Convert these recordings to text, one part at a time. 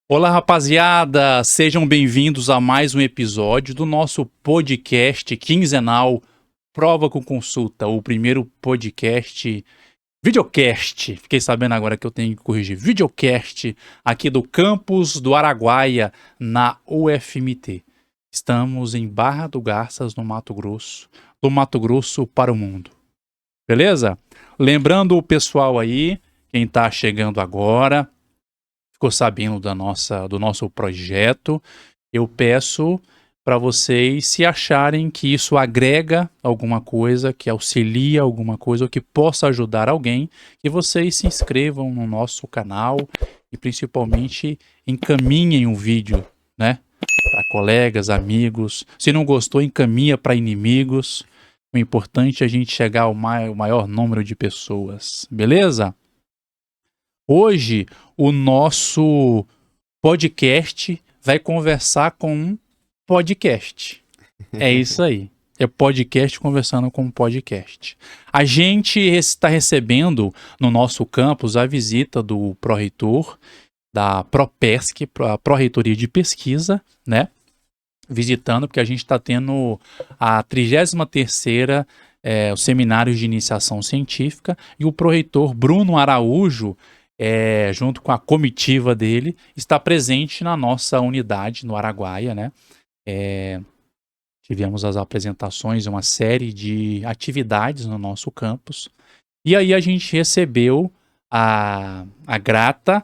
Olá, rapaziada! Sejam bem-vindos a mais um episódio do nosso podcast quinzenal Prova com Consulta, o primeiro podcast videocast. Fiquei sabendo agora que eu tenho que corrigir. Videocast aqui do campus do Araguaia, na UFMT. Estamos em Barra do Garças, no Mato Grosso, do Mato Grosso para o mundo. Beleza? Lembrando o pessoal aí, quem está chegando agora, ficou sabendo do nosso projeto, eu peço para vocês, se acharem que isso agrega alguma coisa, que auxilia alguma coisa, ou que possa ajudar alguém, que vocês se inscrevam no nosso canal e principalmente encaminhem o vídeo, né? Para colegas, amigos. Se não gostou, encaminha para inimigos. O importante é a gente chegar ao maior número de pessoas, beleza? Hoje, o nosso podcast vai conversar com um podcast. É isso aí. É podcast conversando com um podcast. A gente está recebendo no nosso campus a visita do pró-reitor da ProPesc, a Pró-Reitoria de Pesquisa, né? Visitando, porque a gente está tendo a 33ª o Seminário de Iniciação Científica, e o pró-reitor Bruno Araújo, junto com a comitiva dele, está presente na nossa unidade no Araguaia, né? Tivemos as apresentações, uma série de atividades no nosso campus, e aí a gente recebeu a grata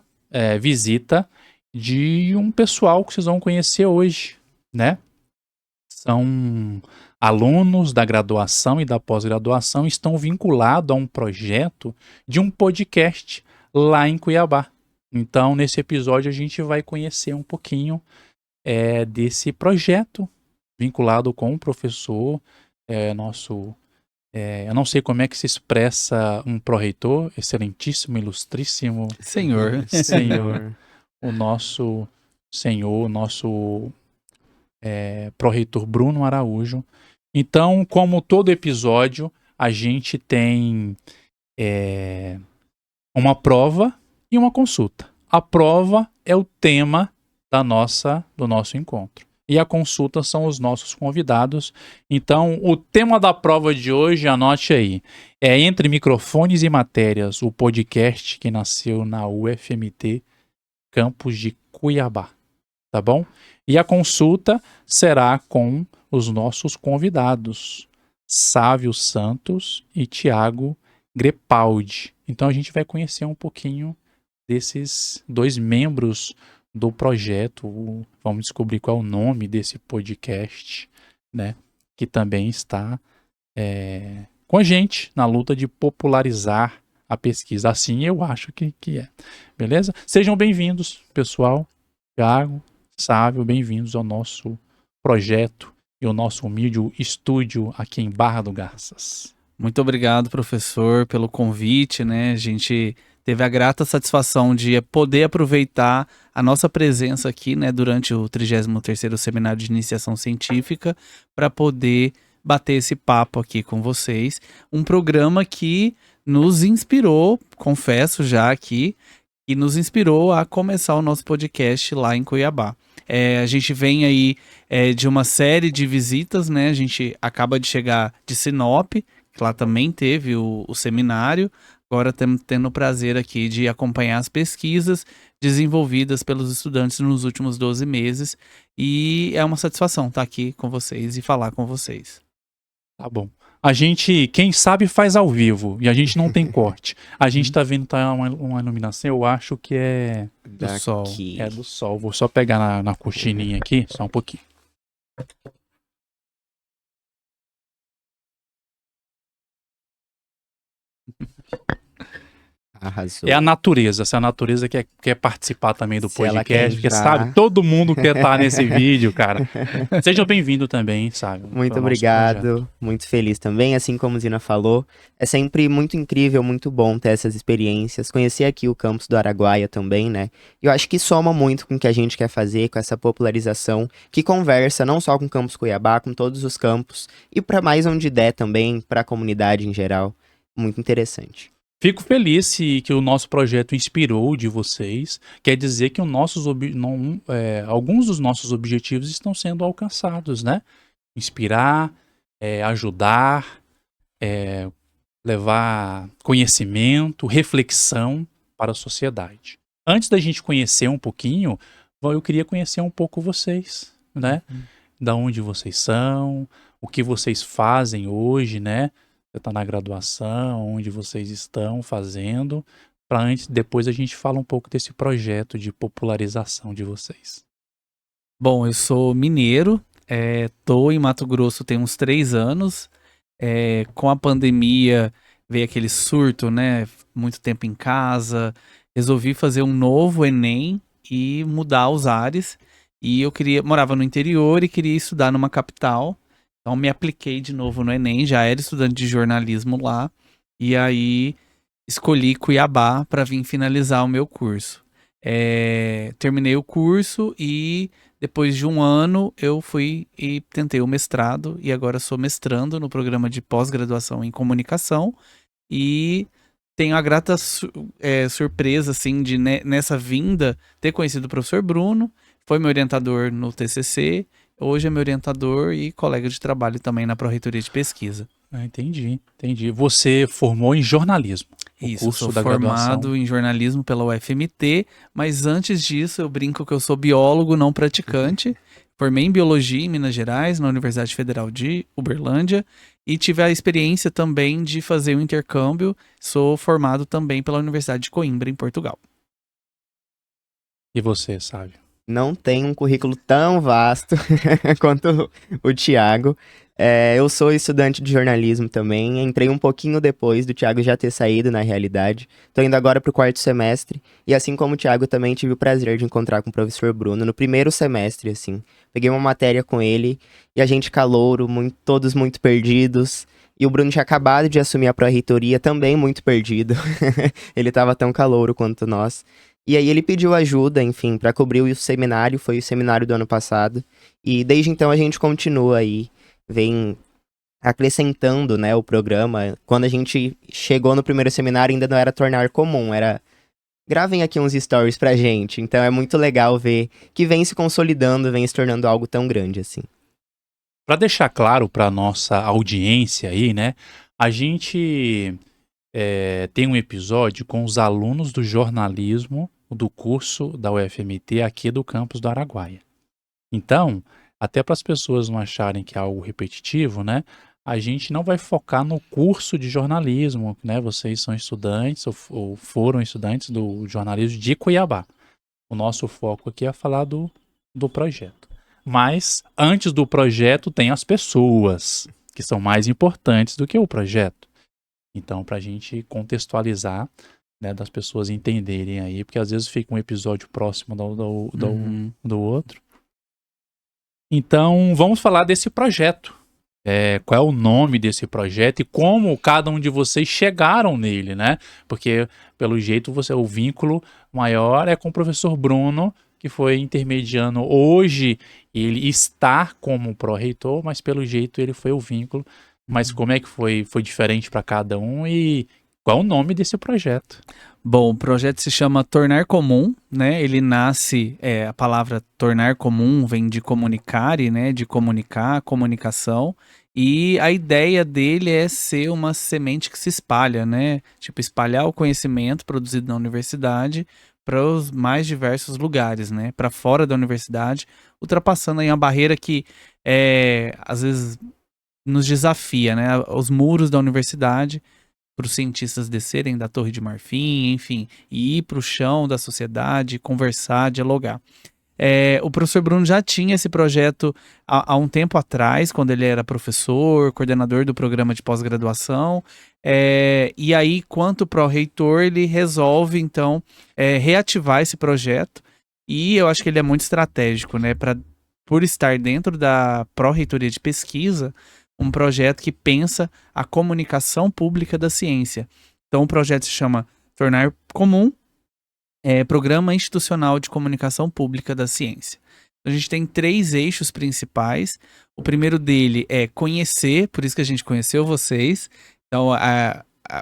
visita de um pessoal que vocês vão conhecer hoje, né? São alunos da graduação e da pós-graduação, estão vinculados a um projeto de um podcast lá em Cuiabá. Então, nesse episódio, a gente vai conhecer um pouquinho desse projeto vinculado com o professor nosso. Eu não sei como é que se expressa um pró-reitor, excelentíssimo, ilustríssimo Senhor, o nosso senhor, o nosso pró-reitor Bruno Araújo. Então, como todo episódio, a gente tem uma prova e uma consulta. A prova é o tema do nosso encontro. E a consulta são os nossos convidados. Então, o tema da prova de hoje, anote aí, é Entre Microfones e Matérias, o podcast que nasceu na UFMT, campus de Cuiabá. Tá bom? E a consulta será com os nossos convidados, Sávio Santos e Tiago Grepaldi. Então a gente vai conhecer um pouquinho desses dois membros do projeto. Vamos descobrir qual é o nome desse podcast, né? Que também está com a gente na luta de popularizar a pesquisa. Assim eu acho que é. Beleza? Sejam bem-vindos, pessoal. Tiago, Sávio, bem-vindos ao nosso projeto e ao nosso humilde estúdio aqui em Barra do Garças. muito obrigado, professor, pelo convite, né? A gente teve a grata satisfação de poder aproveitar a nossa presença aqui, né, durante o 33º Seminário de Iniciação Científica, para poder bater esse papo aqui com vocês. Um programa que nos inspirou, confesso já aqui, e nos inspirou a começar o nosso podcast lá em Cuiabá. A gente vem aí de uma série de visitas, né? A gente acaba de chegar de Sinop, que lá também teve o seminário. Agora estamos tendo o prazer aqui de acompanhar as pesquisas desenvolvidas pelos estudantes nos últimos 12 meses. E é uma satisfação estar aqui com vocês e falar com vocês. Tá bom. A gente, quem sabe, faz ao vivo. E a gente não tem corte. A gente tá vendo uma iluminação, eu acho que é do sol. É do sol. Vou só pegar na cortininha aqui, só um pouquinho. Arrasou. É a natureza. Se a natureza quer participar também do podcast, porque já... sabe, todo mundo quer estar nesse vídeo, cara. Seja bem-vindo também, sabe? Muito obrigado, muito feliz também, assim como a Zina falou. É sempre muito incrível, muito bom ter essas experiências. Conhecer aqui o campus do Araguaia também, né? Eu acho que soma muito com o que a gente quer fazer, com essa popularização, que conversa não só com o campus Cuiabá, com todos os campos, e para mais onde der também, para a comunidade em geral. Muito interessante. Fico feliz que o nosso projeto inspirou de vocês. Quer dizer que alguns dos nossos objetivos estão sendo alcançados, né? Inspirar, ajudar, levar conhecimento, reflexão para a sociedade. Antes da gente conhecer um pouquinho, eu queria conhecer um pouco vocês, né? Da onde vocês são, o que vocês fazem hoje, né? Você está na graduação, onde vocês estão fazendo, para depois a gente fala um pouco desse projeto de popularização de vocês. Bom, eu sou mineiro, tô em Mato Grosso tem uns 3 anos. Com a pandemia veio aquele surto, né? Muito tempo em casa. Resolvi fazer um novo Enem e mudar os ares. E eu morava no interior e queria estudar numa capital. Então me apliquei de novo no Enem, já era estudante de jornalismo lá. E aí escolhi Cuiabá para vir finalizar o meu curso. Terminei o curso e depois de um ano eu fui e tentei o mestrado e agora sou mestrando no programa de pós-graduação em comunicação e tenho a grata surpresa assim de nessa vinda ter conhecido o professor Bruno, foi meu orientador no TCC, hoje é meu orientador e colega de trabalho também na Pró-Reitoria de Pesquisa. Entendi. Você formou em jornalismo. Isso, sou formado em jornalismo pela UFMT, mas antes disso eu brinco que eu sou biólogo não praticante. Formei em biologia em Minas Gerais, na Universidade Federal de Uberlândia, e tive a experiência também de fazer um intercâmbio. Sou formado também pela Universidade de Coimbra, em Portugal. E você, Sávio? Não tem um currículo tão vasto quanto o Thiago. Eu sou estudante de jornalismo também, entrei um pouquinho depois do Thiago já ter saído, na realidade. Estou indo agora para o 4º semestre, e assim como o Thiago também tive o prazer de encontrar com o professor Bruno no primeiro semestre, assim. Peguei uma matéria com ele, e a gente calouro, todos muito perdidos, e o Bruno tinha acabado de assumir a pró-reitoria, também muito perdido. Ele estava tão calouro quanto nós. E aí ele pediu ajuda, enfim, para cobrir o seminário, foi o seminário do ano passado, e desde então a gente continua aí, vem acrescentando, né, o programa. Quando a gente chegou no primeiro seminário ainda não era tornar comum, era gravem aqui uns stories pra gente. Então é muito legal ver que vem se consolidando, vem se tornando algo tão grande assim. Para deixar claro para nossa audiência aí, né, a gente tem um episódio com os alunos do jornalismo do curso da UFMT aqui do campus do Araguaia. Então, até para as pessoas não acharem que é algo repetitivo, né? A gente não vai focar no curso de jornalismo, né? Vocês são estudantes ou foram estudantes do jornalismo de Cuiabá. O nosso foco aqui é falar do projeto. Mas, antes do projeto, tem as pessoas, que são mais importantes do que o projeto. Então, para a gente contextualizar, né, das pessoas entenderem aí, porque às vezes fica um episódio próximo do outro. Então, vamos falar desse projeto. Qual é o nome desse projeto e como cada um de vocês chegaram nele, né? Porque, pelo jeito, o vínculo maior é com o professor Bruno, que foi intermediando. Hoje, ele está como pró-reitor, mas pelo jeito ele foi o vínculo. Mas como é que foi? Foi diferente para cada um e qual é o nome desse projeto? Bom, o projeto se chama Tornar Comum, né? Ele nasce, a palavra tornar comum vem de comunicare, né? De comunicar, comunicação. E a ideia dele é ser uma semente que se espalha, né? Tipo, espalhar o conhecimento produzido na universidade para os mais diversos lugares, né? Para fora da universidade, ultrapassando aí uma barreira que às vezes nos desafia, né? Os muros da universidade, para os cientistas descerem da Torre de Marfim, enfim, e ir para o chão da sociedade, conversar, dialogar. O professor Bruno já tinha esse projeto há um tempo atrás, quando ele era professor, coordenador do programa de pós-graduação, e aí, quanto pró-reitor, ele resolve, então, reativar esse projeto, e eu acho que ele é muito estratégico, né, por estar dentro da pró-reitoria de pesquisa, um projeto que pensa a comunicação pública da ciência. Então o projeto se chama Tornar Comum, Programa Institucional de Comunicação Pública da Ciência. A gente tem 3 eixos principais. O primeiro dele é conhecer, por isso que a gente conheceu vocês. Então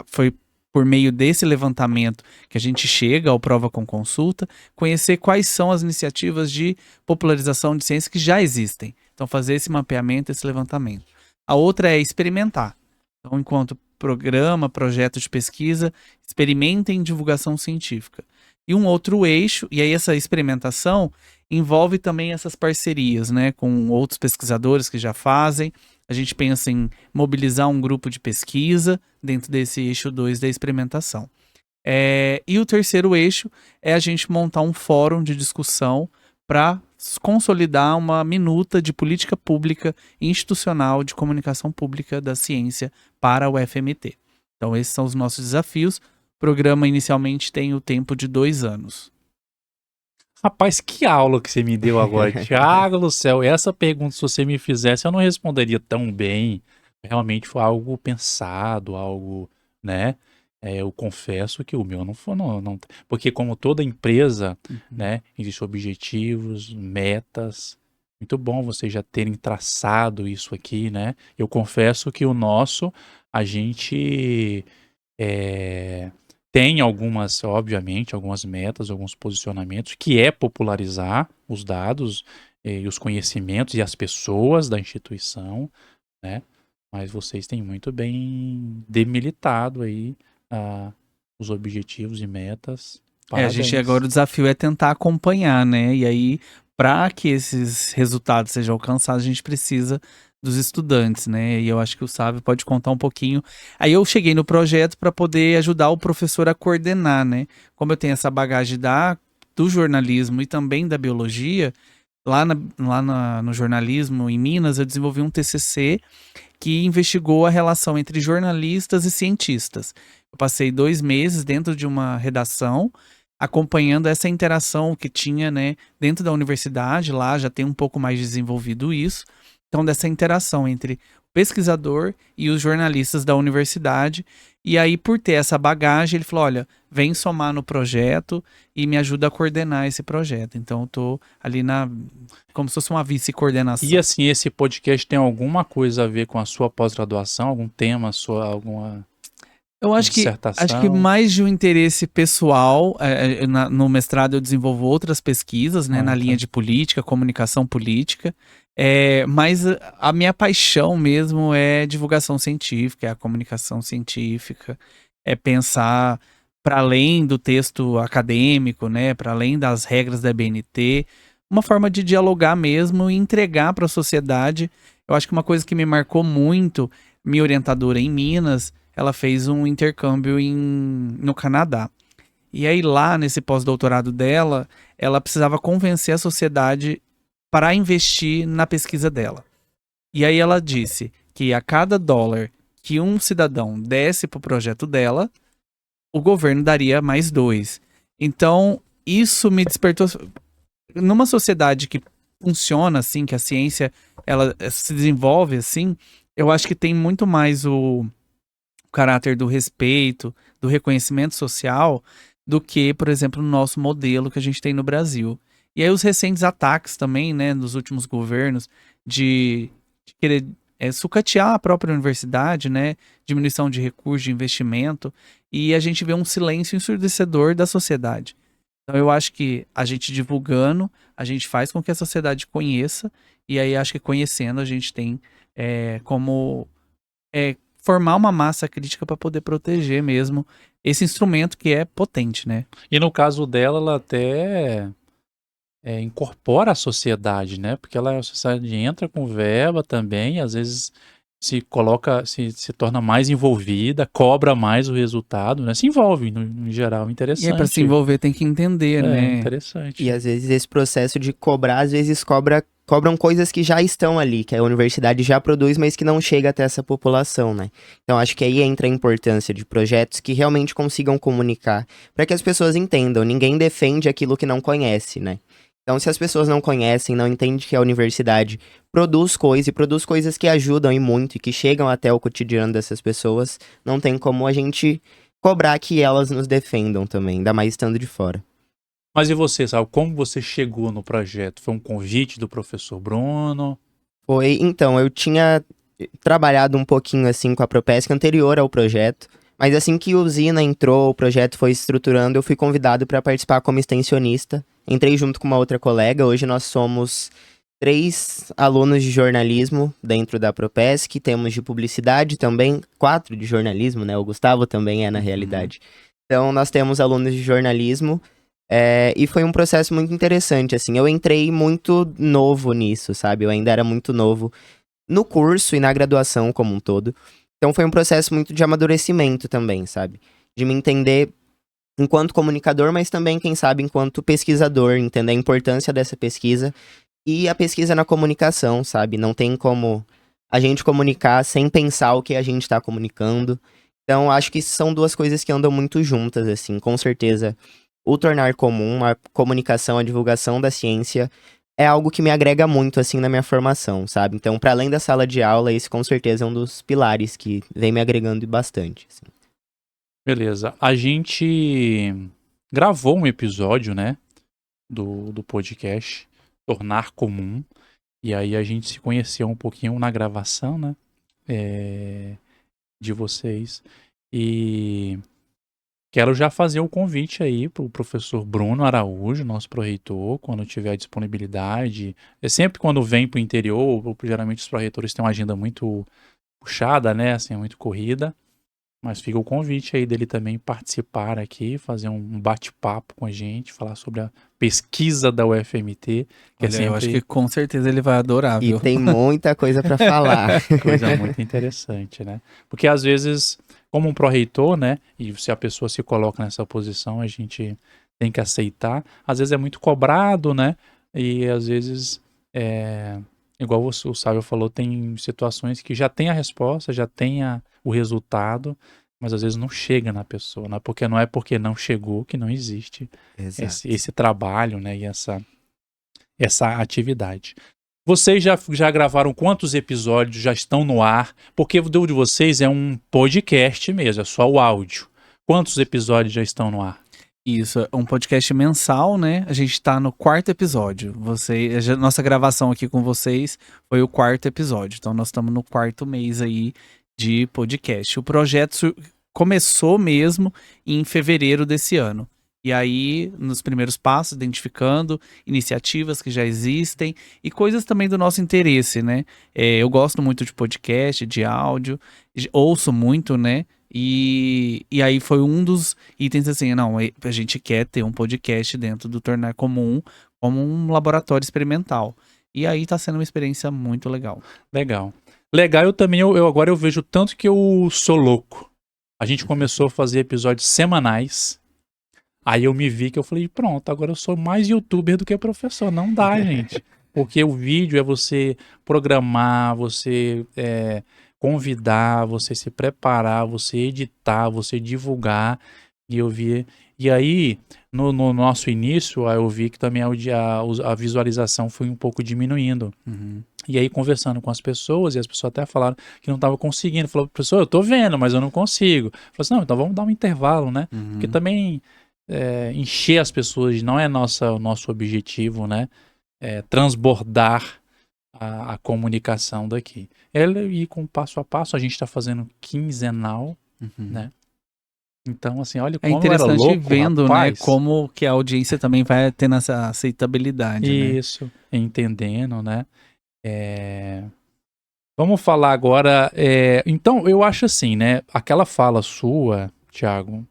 foi por meio desse levantamento que a gente chega ao Prova com Consulta, conhecer quais são as iniciativas de popularização de ciência que já existem. Então, fazer esse mapeamento, esse levantamento. A outra é experimentar. Então, enquanto programa, projeto de pesquisa, experimentem divulgação científica. E um outro eixo, e aí essa experimentação envolve também essas parcerias, né, com outros pesquisadores que já fazem. A gente pensa em mobilizar um grupo de pesquisa dentro desse eixo 2 da experimentação. E o terceiro eixo é a gente montar um fórum de discussão para consolidar uma minuta de política pública institucional de comunicação pública da ciência para o FMT. Então, esses são os nossos desafios. O programa inicialmente tem o tempo de 2 anos. Rapaz, que aula que você me deu agora. Thiago do céu, essa pergunta, se você me fizesse, eu não responderia tão bem. Realmente foi algo pensado, algo, né? Eu confesso que o meu não foi, não, porque como toda empresa, né, existem objetivos, metas. Muito bom vocês já terem traçado isso aqui, né? Eu confesso que o nosso, a gente tem algumas, obviamente, algumas metas, alguns posicionamentos, que é popularizar os dados e os conhecimentos e as pessoas da instituição, né? Mas vocês têm muito bem demilitado aí os objetivos e metas. A gente agora o desafio é tentar acompanhar, né? E aí, para que esses resultados sejam alcançados, a gente precisa dos estudantes, né? E eu acho que o Sávio pode contar um pouquinho. Aí eu cheguei no projeto para poder ajudar o professor a coordenar, né? Como eu tenho essa bagagem do jornalismo e também da biologia, no jornalismo em Minas, eu desenvolvi um TCC que investigou a relação entre jornalistas e cientistas. Eu passei 2 meses dentro de uma redação, acompanhando essa interação que tinha, né, dentro da universidade. Lá já tem um pouco mais desenvolvido isso. Então, dessa interação entre o pesquisador e os jornalistas da universidade. E aí, por ter essa bagagem, ele falou, olha, vem somar no projeto e me ajuda a coordenar esse projeto. Então, eu tô ali como se fosse uma vice-coordenação. E assim, esse podcast tem alguma coisa a ver com a sua pós-graduação? Algum tema, alguma... Eu acho que mais de um interesse pessoal. No mestrado eu desenvolvo outras pesquisas, né, na linha de política, comunicação política. Mas a minha paixão mesmo é divulgação científica, é a comunicação científica, é pensar para além do texto acadêmico, né, para além das regras da BNT, uma forma de dialogar mesmo e entregar para a sociedade. Eu acho que uma coisa que me marcou muito, minha orientadora em Minas, ela fez um intercâmbio no Canadá. E aí lá, nesse pós-doutorado dela, ela precisava convencer a sociedade para investir na pesquisa dela. E aí ela disse que a cada $1 que um cidadão desse para o projeto dela, o governo daria mais 2. Então, isso me despertou... Numa sociedade que funciona assim, que a ciência ela se desenvolve assim, eu acho que tem muito mais o caráter do respeito, do reconhecimento social, do que, por exemplo, no nosso modelo que a gente tem no Brasil. E aí os recentes ataques também, né, nos últimos governos, de querer sucatear a própria universidade, né, diminuição de recursos, de investimento, e a gente vê um silêncio ensurdecedor da sociedade. Então eu acho que a gente divulgando, a gente faz com que a sociedade conheça, e aí acho que conhecendo a gente tem como formar uma massa crítica para poder proteger mesmo esse instrumento que é potente, né? E no caso dela, ela até incorpora a sociedade, né? Porque a sociedade entra com verba também, e às vezes se torna mais envolvida, cobra mais o resultado, né? Se envolve, no geral, interessante. E para se envolver tem que entender, né? Interessante. E às vezes esse processo de cobrar, às vezes cobram coisas que já estão ali, que a universidade já produz, mas que não chega até essa população, né? Então acho que aí entra a importância de projetos que realmente consigam comunicar, para que as pessoas entendam. Ninguém defende aquilo que não conhece, né? Então, se as pessoas não conhecem, não entendem que a universidade produz coisas que ajudam e muito, e que chegam até o cotidiano dessas pessoas, não tem como a gente cobrar que elas nos defendam também, ainda mais estando de fora. Mas e você, sabe, como você chegou no projeto? Foi um convite do professor Bruno? Então, eu tinha trabalhado um pouquinho assim com a Propesc anterior ao projeto, Mas assim que o Zina entrou, o projeto foi se estruturando, eu fui convidado para participar como extensionista. Entrei junto com uma outra colega, hoje nós somos 3 alunos de jornalismo dentro da Propesc, temos de publicidade também, 4 de jornalismo, né? O Gustavo também é na realidade. Então nós temos alunos de jornalismo, e foi um processo muito interessante, assim. Eu entrei muito novo nisso, sabe? Eu ainda era muito novo no curso e na graduação como um todo. Então foi um processo muito de amadurecimento também, sabe? De me entender enquanto comunicador, mas também, quem sabe, enquanto pesquisador, entender a importância dessa pesquisa e a pesquisa na comunicação, sabe? Não tem como a gente comunicar sem pensar o que a gente está comunicando. Então, acho que são 2 coisas que andam muito juntas, assim. Com certeza, o tornar comum, a comunicação, a divulgação da ciência é algo que me agrega muito, assim, na minha formação, sabe? Então, para além da sala de aula, esse com certeza é um dos pilares que vem me agregando bastante, assim. Beleza. A gente gravou um episódio, né, do podcast Tornar Comum. E aí a gente se conheceu um pouquinho na gravação, né, de vocês. E quero já fazer o convite aí pro professor Bruno Araújo, nosso pró-reitor, quando tiver disponibilidade. Sempre quando vem pro interior, geralmente os pró-reitores têm uma agenda muito puxada, né, assim, muito corrida. Mas fica o convite aí dele também participar aqui, fazer um bate-papo com a gente, falar sobre a pesquisa da UFMT. Que Olha, eu acho que com certeza ele vai adorar, viu? E tem muita coisa para falar. Coisa muito interessante, né? Porque às vezes, como um pró-reitor, né? E se a pessoa se coloca nessa posição, a gente tem que aceitar. Às vezes é muito cobrado, né? E às vezes, igual o Sábio falou, tem situações que já tem a resposta, já tem o resultado, mas às vezes não chega na pessoa, né? Porque não é porque não chegou que não existe esse trabalho, né? E essa atividade. Vocês já gravaram quantos episódios já estão no ar? Porque o de vocês é um podcast mesmo, é só o áudio. Quantos episódios já estão no ar? Isso, é um podcast mensal, né? A gente tá no 4º episódio. Nossa gravação aqui com vocês foi o 4º episódio. Então nós estamos no 4º mês aí de podcast. O projeto começou mesmo em fevereiro desse ano. E aí, nos primeiros passos, identificando iniciativas que já existem e coisas também do nosso interesse, né? Eu gosto muito de podcast, de áudio, ouço muito, né? E aí foi um dos itens assim, não, a gente quer ter um podcast dentro do Tornar Comum como um laboratório experimental. E aí tá sendo uma experiência muito legal. Legal, eu também, agora eu vejo tanto que eu sou louco. A gente começou a fazer episódios semanais. Aí eu me vi que eu falei, pronto, agora eu sou mais youtuber do que professor. Não dá, gente. Porque o vídeo é você programar, você convidar, você se preparar, você editar, você divulgar. E aí, no nosso início, eu vi que também a visualização foi um pouco diminuindo. Uhum. E aí, conversando com as pessoas, e as pessoas até falaram que não estavam conseguindo. Falou, professor, eu tô vendo, mas eu não consigo. Falei assim, não, então vamos dar um intervalo, né? Uhum. Porque também encher as pessoas não é o nosso objetivo, né? Transbordar a comunicação daqui. Ela ir com passo a passo, a gente está fazendo quinzenal, né? Então, assim, olha como era louco, interessante vendo, rapaz. né, como que a audiência também vai tendo essa aceitabilidade, né? Isso, entendendo, né? Vamos falar agora. Então, eu acho assim, né? Aquela fala sua, Thiago,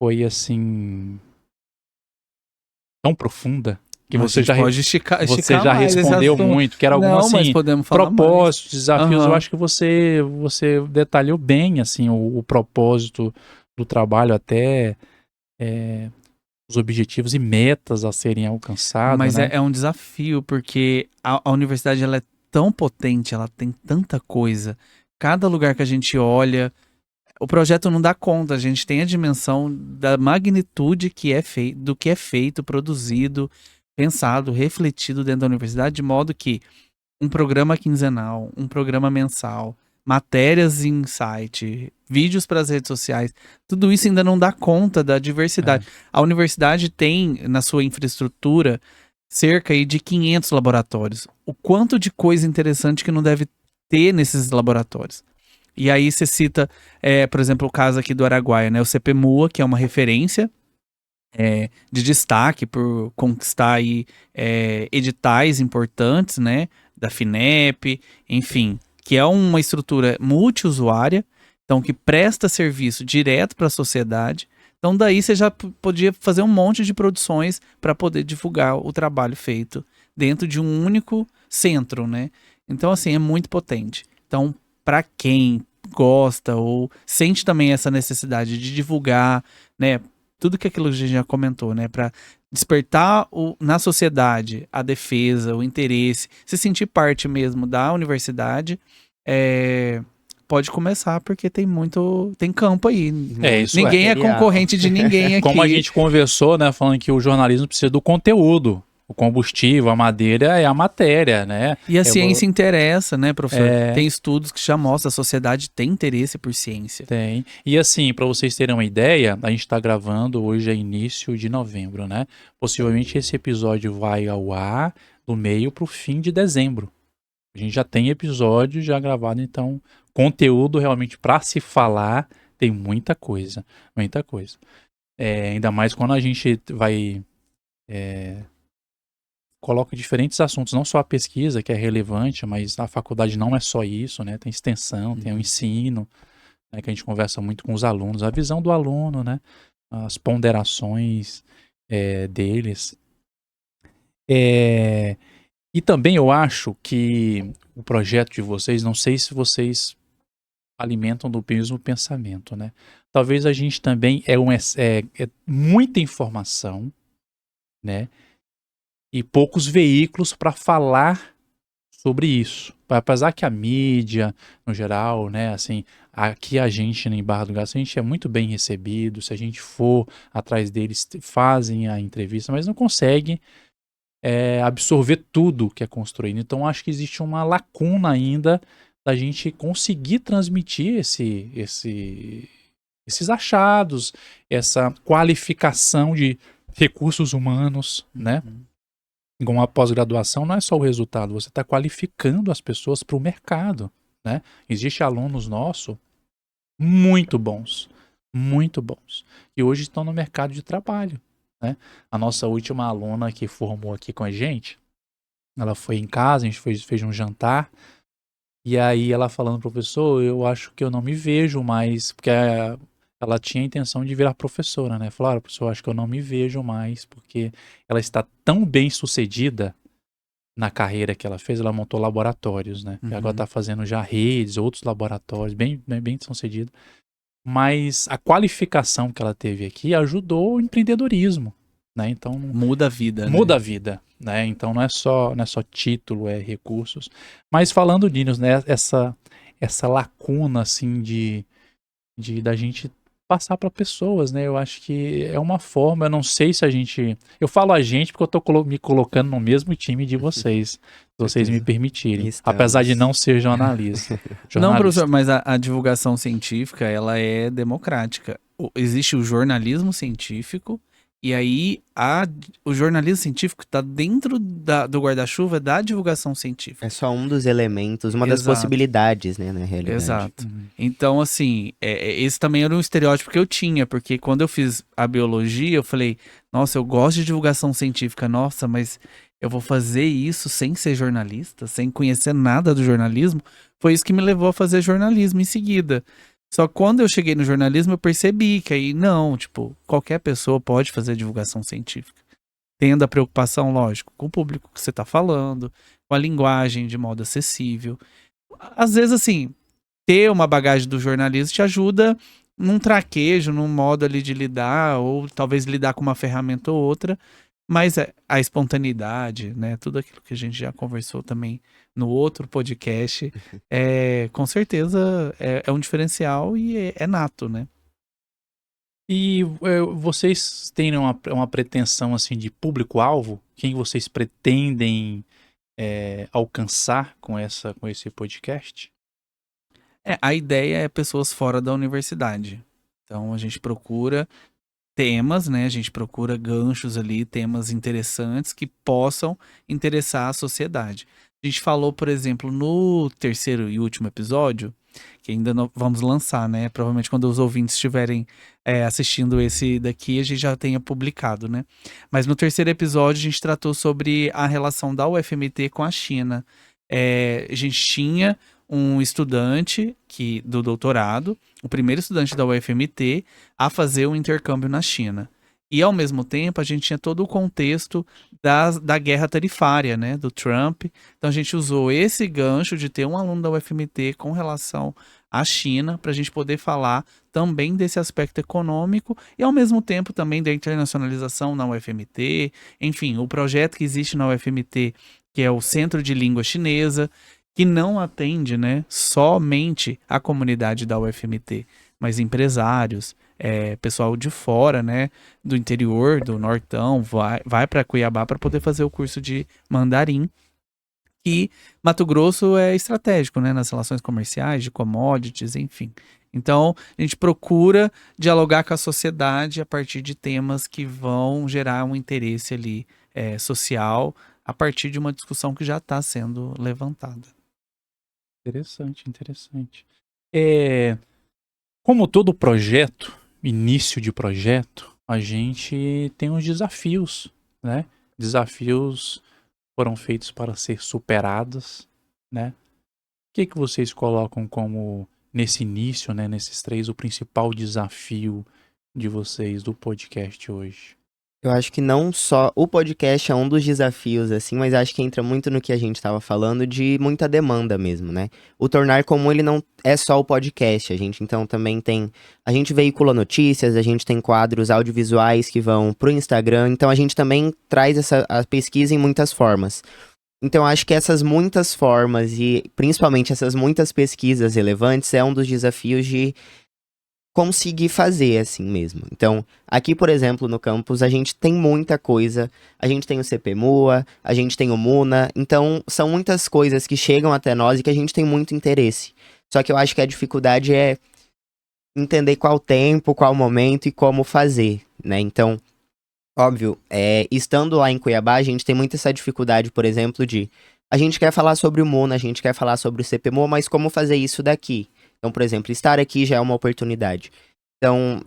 foi assim tão profunda que Mas você já pode esticar você já mais esse respondeu assunto. muito, que era algum Não, assim mas podemos falar propósitos, desafios. Aham. Eu acho que você detalhou bem assim o propósito do trabalho, até os objetivos e metas a serem alcançados. Mas né? é um desafio, porque a universidade ela é tão potente, ela tem tanta coisa. Cada lugar que a gente olha, o projeto não dá conta. A gente tem a dimensão da magnitude do que é feito, produzido, pensado, refletido dentro da universidade, de modo que um programa quinzenal, um programa mensal, matérias em site, vídeos para as redes sociais, tudo isso ainda não dá conta da diversidade. A universidade tem na sua infraestrutura cerca aí de 500 laboratórios. O quanto de coisa interessante que não deve ter nesses laboratórios. E aí você cita, por exemplo, o caso aqui do Araguaia, né? O CPMUA, que é uma referência de destaque por conquistar aí, editais importantes, né? Da FINEP, enfim, que é uma estrutura multiusuária, então que presta serviço direto para a sociedade. Então daí você já podia fazer um monte de produções para poder divulgar o trabalho feito dentro de um único centro, né? Então assim, é muito potente. Então, para quem gosta ou sente também essa necessidade de divulgar, né, tudo que aquilo que a gente já comentou, né, para despertar na sociedade a defesa, o interesse, se sentir parte mesmo da universidade, pode começar, porque tem campo aí. Isso Ninguém é concorrente de ninguém aqui. Como a gente conversou, né, falando que o jornalismo precisa do conteúdo. O combustível, a madeira é a matéria, né? E a ciência interessa, né, professor? Tem estudos que já mostram que a sociedade tem interesse por ciência. Tem. E assim, para vocês terem uma ideia, a gente está gravando hoje é início de novembro, né? Possivelmente esse episódio vai ao ar do meio para o fim de dezembro. A gente já tem episódio já gravado, então conteúdo realmente para se falar tem muita coisa, muita coisa. Ainda mais quando a gente vai coloca diferentes assuntos, não só a pesquisa, que é relevante, mas a faculdade não é só isso, né? Tem extensão, tem o ensino, né? Que a gente conversa muito com os alunos, a visão do aluno, né? As ponderações deles. E também eu acho que o projeto de vocês, não sei se vocês alimentam do mesmo pensamento, né? Talvez a gente também é muita informação, né? E poucos veículos para falar sobre isso. Apesar que a mídia, no geral, né, assim, aqui a gente em Barra do Garças, a gente é muito bem recebido, se a gente for atrás deles, fazem a entrevista, mas não consegue absorver tudo que é construído. Então, acho que existe uma lacuna ainda da gente conseguir transmitir esses achados, essa qualificação de recursos humanos, né? Com a pós-graduação não é só o resultado, você está qualificando as pessoas para o mercado, né? Existem alunos nossos muito bons, e hoje estão no mercado de trabalho, né? A nossa última aluna que formou aqui com a gente, ela foi em casa, a gente fez um jantar, e aí ela falando, professor, eu acho que eu não me vejo mais, porque ela tinha a intenção de virar professora, né? Falou, professor, acho que eu não me vejo mais, porque ela está tão bem sucedida na carreira que ela fez, ela montou laboratórios, né? E agora está fazendo já redes, outros laboratórios, bem sucedido. Mas a qualificação que ela teve aqui ajudou o empreendedorismo, né? Então muda a vida, muda a vida, né? Então não é só título, é recursos. Mas falando disso, né? Essa lacuna assim da gente passar para pessoas, né? Eu acho que é uma forma, eu não sei se a gente... Eu falo a gente porque eu tô me colocando no mesmo time de vocês, se vocês me permitirem. Estamos. Apesar de não ser jornalista. Não, professor, mas a divulgação científica, ela é democrática. Existe o jornalismo científico, e aí o jornalismo científico está dentro do guarda-chuva da divulgação científica. É só um dos elementos, uma das possibilidades, né, na realidade. Exato. Então, assim, esse também era um estereótipo que eu tinha, porque quando eu fiz a biologia, eu falei, nossa, eu gosto de divulgação científica, nossa, mas eu vou fazer isso sem ser jornalista, sem conhecer nada do jornalismo. Foi isso que me levou a fazer jornalismo em seguida. Só que quando eu cheguei no jornalismo, eu percebi que aí não, tipo, qualquer pessoa pode fazer divulgação científica. Tendo a preocupação, lógico, com o público que você está falando, com a linguagem de modo acessível. Às vezes, assim, ter uma bagagem do jornalismo te ajuda num traquejo, num modo ali de lidar, ou talvez lidar com uma ferramenta ou outra, mas a espontaneidade, né, tudo aquilo que a gente já conversou também no outro podcast, com certeza é um diferencial e é nato, né? E vocês têm uma pretensão assim de público-alvo? Quem vocês pretendem alcançar com esse podcast? A ideia é pessoas fora da universidade. Então a gente procura temas, né? A gente procura ganchos ali, temas interessantes que possam interessar a sociedade. A gente falou, por exemplo, no terceiro e último episódio que ainda não vamos lançar, né? Provavelmente quando os ouvintes estiverem assistindo esse daqui, a gente já tenha publicado, né? Mas no terceiro episódio a gente tratou sobre a relação da UFMT com a China. A gente tinha um estudante do doutorado, o primeiro estudante da UFMT, a fazer um intercâmbio na China. E, ao mesmo tempo, a gente tinha todo o contexto da guerra tarifária, né, do Trump. Então, a gente usou esse gancho de ter um aluno da UFMT com relação à China, para a gente poder falar também desse aspecto econômico e, ao mesmo tempo, também da internacionalização na UFMT. Enfim, o projeto que existe na UFMT, que é o Centro de Língua Chinesa, que não atende, né, somente a comunidade da UFMT, mas empresários, pessoal de fora, né, do interior, do Nortão, vai para Cuiabá para poder fazer o curso de mandarim. E Mato Grosso é estratégico, né, nas relações comerciais, de commodities, enfim. Então, a gente procura dialogar com a sociedade a partir de temas que vão gerar um interesse ali social, a partir de uma discussão que já está sendo levantada. Interessante, interessante. Como todo projeto, início de projeto, a gente tem uns desafios, né? Desafios foram feitos para ser superados, né? O que vocês colocam como, nesse início, né, nesses 3, o principal desafio de vocês do podcast hoje? Eu acho que não só o podcast é um dos desafios, assim, mas acho que entra muito no que a gente estava falando de muita demanda mesmo, né? O Tornar Comum, ele não é só o podcast, a gente então também tem... A gente veicula notícias, a gente tem quadros audiovisuais que vão pro Instagram, então a gente também traz a pesquisa em muitas formas. Então acho que essas muitas formas e principalmente essas muitas pesquisas relevantes é um dos desafios de conseguir fazer assim mesmo. Então, aqui, por exemplo, no campus, a gente tem muita coisa. A gente tem o CPMUA, a gente tem o MUNA. Então, são muitas coisas que chegam até nós e que a gente tem muito interesse. Só que eu acho que a dificuldade é entender qual tempo, qual momento e como fazer, né? Então, óbvio, estando lá em Cuiabá, a gente tem muito essa dificuldade, por exemplo, de... A gente quer falar sobre o MUNA, a gente quer falar sobre o CPMUA, mas como fazer isso daqui? Então, por exemplo, estar aqui já é uma oportunidade. Então,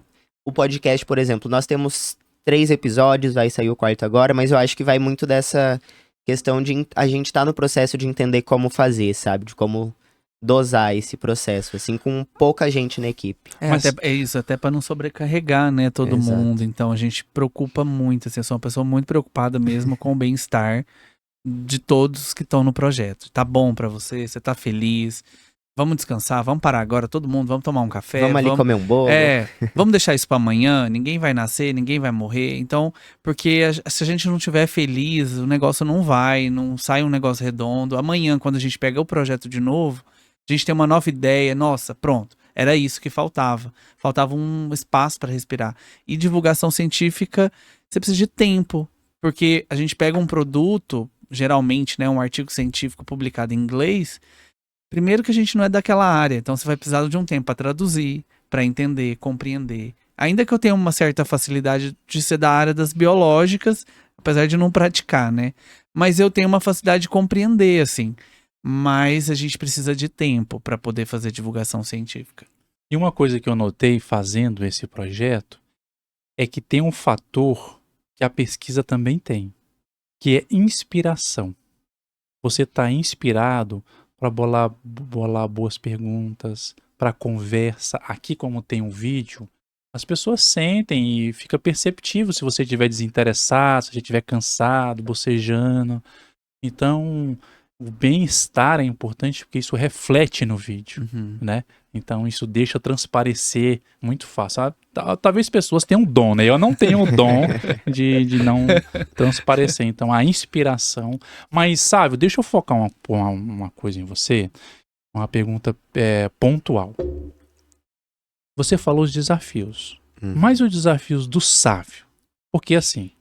o podcast, por exemplo, nós temos 3 episódios, vai sair o 4º agora, mas eu acho que vai muito dessa questão de a gente tá no processo de entender como fazer, sabe? De como dosar esse processo, assim, com pouca gente na equipe. Mas... É isso, até para não sobrecarregar, né, todo Exato. mundo. Então, a gente preocupa muito, assim, eu sou uma pessoa muito preocupada mesmo com o bem-estar de todos que estão no projeto. Tá bom para você? Você tá feliz? Vamos descansar, vamos parar agora, todo mundo, vamos tomar um café. Vamos ali comer um bolo. Vamos deixar isso para amanhã, ninguém vai nascer, ninguém vai morrer. Então, porque se a gente não estiver feliz, o negócio não sai um negócio redondo. Amanhã, quando a gente pega o projeto de novo, a gente tem uma nova ideia, nossa, pronto. Era isso que faltava. Faltava um espaço para respirar. E divulgação científica, você precisa de tempo. Porque a gente pega um produto, geralmente, né, um artigo científico publicado em inglês. Primeiro que a gente não é daquela área, então você vai precisar de um tempo para traduzir, para entender, compreender. Ainda que eu tenha uma certa facilidade de ser da área das biológicas, apesar de não praticar, né? Mas eu tenho uma facilidade de compreender, assim. Mas a gente precisa de tempo para poder fazer divulgação científica. E uma coisa que eu notei fazendo esse projeto é que tem um fator que a pesquisa também tem, que é inspiração. Você está inspirado para bolar boas perguntas, para conversa. Aqui, como tem um vídeo, as pessoas sentem e fica perceptível se você estiver desinteressado, se você estiver cansado, bocejando. Então, o bem-estar é importante porque isso reflete no vídeo, né? Então, isso deixa transparecer muito fácil. Talvez pessoas tenham um dom, né? Eu não tenho o dom de não transparecer. Então, a inspiração... Mas, sabe, deixa eu focar uma coisa em você. Uma pergunta pontual. Você falou os desafios. Mas os desafios do Sávio. Porque, assim,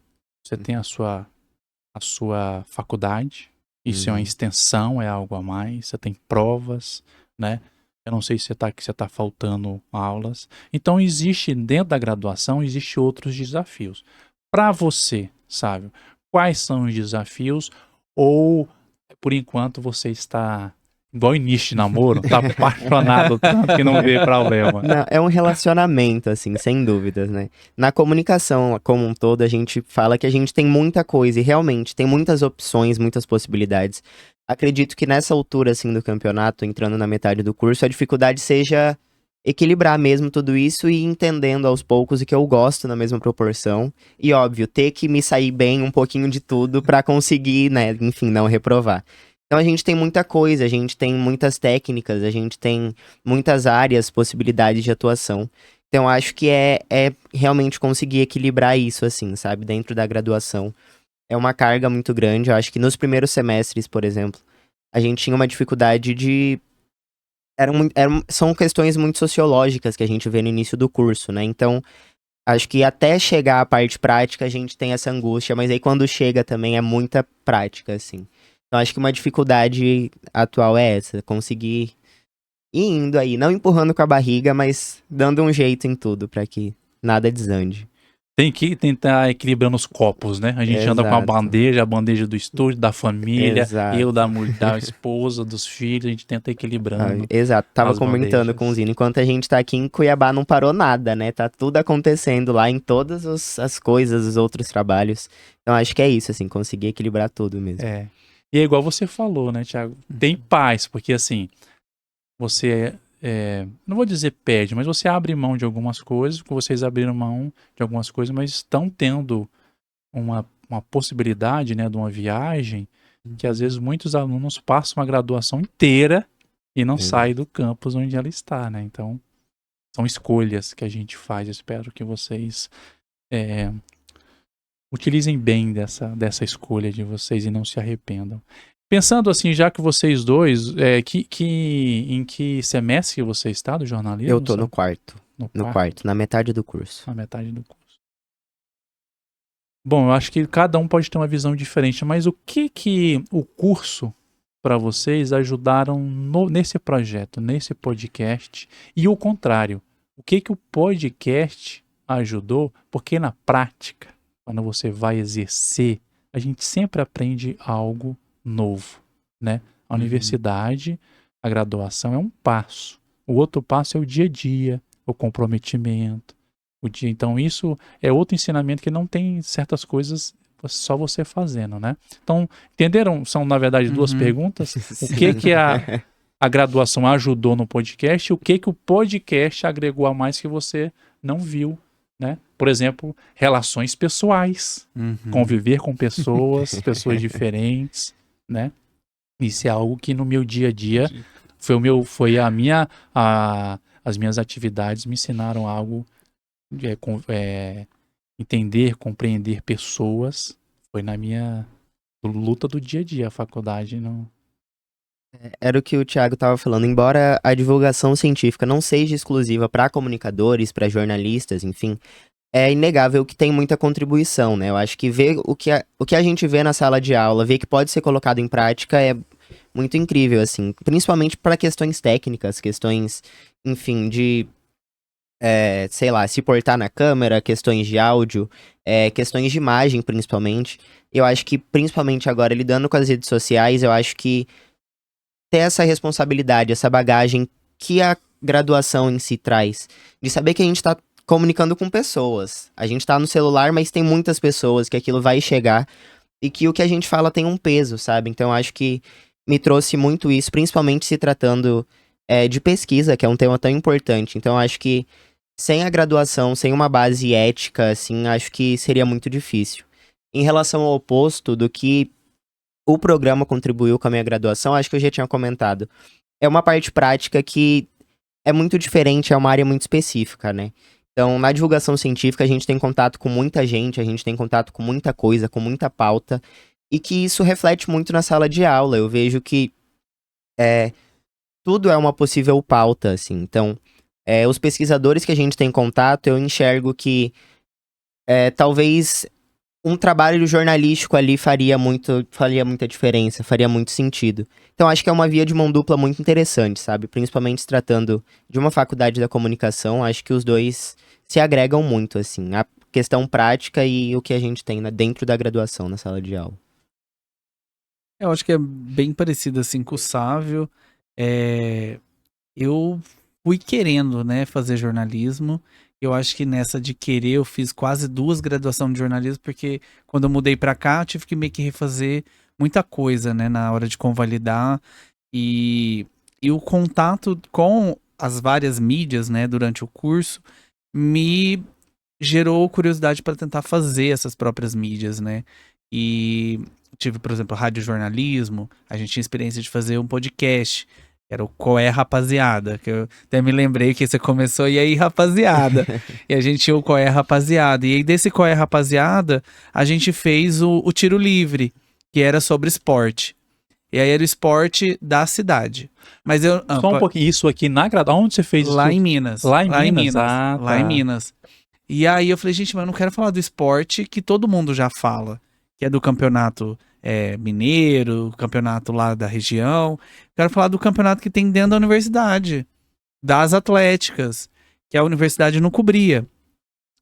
você tem a sua faculdade. Isso é uma extensão, é algo a mais. Você tem provas, né? Eu não sei se você tá faltando aulas. Então, dentro da graduação, existe outros desafios. Para você, sabe? Quais são os desafios? Ou, por enquanto, você está igual início de namoro, tá apaixonado tanto que não vê problema. Não, é um relacionamento, assim, sem dúvidas, né? Na comunicação como um todo, a gente fala que a gente tem muita coisa e realmente tem muitas opções, muitas possibilidades. Acredito que nessa altura, assim, do campeonato, entrando na metade do curso, a dificuldade seja equilibrar mesmo tudo isso e ir entendendo aos poucos o que eu gosto na mesma proporção. E, óbvio, ter que me sair bem um pouquinho de tudo pra conseguir, né, enfim, não reprovar. Então a gente tem muita coisa, a gente tem muitas técnicas, a gente tem muitas áreas, possibilidades de atuação. Então acho que é realmente conseguir equilibrar isso, assim, sabe, dentro da graduação. É uma carga muito grande. Eu acho que nos primeiros semestres, por exemplo, a gente tinha uma dificuldade de. São questões muito sociológicas que a gente vê no início do curso, né? Então, acho que até chegar à parte prática a gente tem essa angústia, mas aí quando chega também é muita prática, assim. Então, acho que uma dificuldade atual é essa, conseguir ir indo aí, não empurrando com a barriga, mas dando um jeito em tudo pra que nada desande. Tem que tentar equilibrando os copos, né? A gente anda com Exato. a bandeja do estúdio, da família, Exato. eu da esposa, dos filhos, a gente tenta equilibrando. Exato, tava as comentando bandejas. com o Zino, enquanto a gente tá aqui em Cuiabá não parou nada, né? Tá tudo acontecendo lá em todas as coisas, os outros trabalhos. Então acho que é isso, assim, conseguir equilibrar tudo mesmo. É. E é igual você falou, né, Thiago? Tem paz, porque assim, você, não vou dizer perde, mas você abre mão de algumas coisas, vocês abriram mão de algumas coisas, mas estão tendo uma possibilidade, né, de uma viagem que às vezes muitos alunos passam a graduação inteira e não saem do campus onde ela está, né? Então, são escolhas que a gente faz. Eu espero que vocês utilizem bem dessa escolha de vocês e não se arrependam. Pensando assim, já que vocês dois, em que semestre você está do jornalismo? Eu tô sabe? no quarto. No quarto, na metade do curso. Na metade do curso. Bom, eu acho que cada um pode ter uma visão diferente, mas o que o curso para vocês ajudaram nesse projeto, nesse podcast, e o contrário, o que o podcast ajudou? Porque na prática, quando você vai exercer, a gente sempre aprende algo novo, né? A universidade, a graduação é um passo. O outro passo é o dia a dia, o comprometimento. Então isso é outro ensinamento que não tem certas coisas só você fazendo, né? Então, entenderam? São, na verdade, duas perguntas. O que a graduação ajudou no podcast e o que o podcast agregou a mais que você não viu, né? Por exemplo, relações pessoais, conviver com pessoas diferentes, né? Isso é algo que no meu dia a dia as minhas atividades me ensinaram algo entender, compreender pessoas, foi na minha luta do dia a dia, a faculdade não... Era o que o Thiago estava falando, embora a divulgação científica não seja exclusiva para comunicadores, para jornalistas, enfim, é inegável que tem muita contribuição, né? Eu acho que ver o que a gente vê na sala de aula, ver que pode ser colocado em prática é muito incrível, assim, principalmente para questões técnicas, questões, enfim, de sei lá, se portar na câmera, questões de áudio, questões de imagem, principalmente. Eu acho que, principalmente agora, lidando com as redes sociais, eu acho que ter essa responsabilidade, essa bagagem que a graduação em si traz, de saber que a gente tá comunicando com pessoas. A gente tá no celular, mas tem muitas pessoas que aquilo vai chegar e que o que a gente fala tem um peso, sabe? Então, eu acho que me trouxe muito isso, principalmente se tratando de pesquisa, que é um tema tão importante. Então, eu acho que sem a graduação, sem uma base ética, assim, acho que seria muito difícil. Em relação ao oposto do que o programa contribuiu com a minha graduação, acho que eu já tinha comentado. É uma parte prática que é muito diferente, é uma área muito específica, né? Então, na divulgação científica, a gente tem contato com muita gente, a gente tem contato com muita coisa, com muita pauta, e que isso reflete muito na sala de aula. Eu vejo que tudo é uma possível pauta, assim. Então, os pesquisadores que a gente tem contato, eu enxergo que talvez um trabalho jornalístico ali faria muita diferença, faria muito sentido. Então acho que é uma via de mão dupla muito interessante, sabe? Principalmente se tratando de uma faculdade da comunicação, acho que os dois se agregam muito, assim. A questão prática e o que a gente tem dentro da graduação, na sala de aula. Eu acho que é bem parecido assim com o Sávio. Eu fui querendo, né, fazer jornalismo. Eu acho que nessa de querer eu fiz quase 2 graduações de jornalismo, porque quando eu mudei pra cá eu tive que meio que refazer muita coisa, né, na hora de convalidar. E, e o contato com as várias mídias, né, durante o curso, me gerou curiosidade para tentar fazer essas próprias mídias, né? E tive, por exemplo, radiojornalismo, a gente tinha experiência de fazer um podcast, que era o Qual é, Rapaziada, que eu até me lembrei que você começou, e aí, rapaziada? E a gente tinha o Qual é, Rapaziada, e aí desse Qual é, Rapaziada, a gente fez o Tiro Livre, que era sobre esporte. E aí era o esporte da cidade. Mas eu... Só um pouquinho, isso aqui na graduação, onde você fez isso? Lá em Minas. Lá em Minas? Ah, Lá tá. em Minas. E aí eu falei, gente, mas eu não quero falar do esporte que todo mundo já fala, que é do campeonato mineiro, campeonato lá da região. Quero falar do campeonato que tem dentro da universidade, das atléticas, que a universidade não cobria.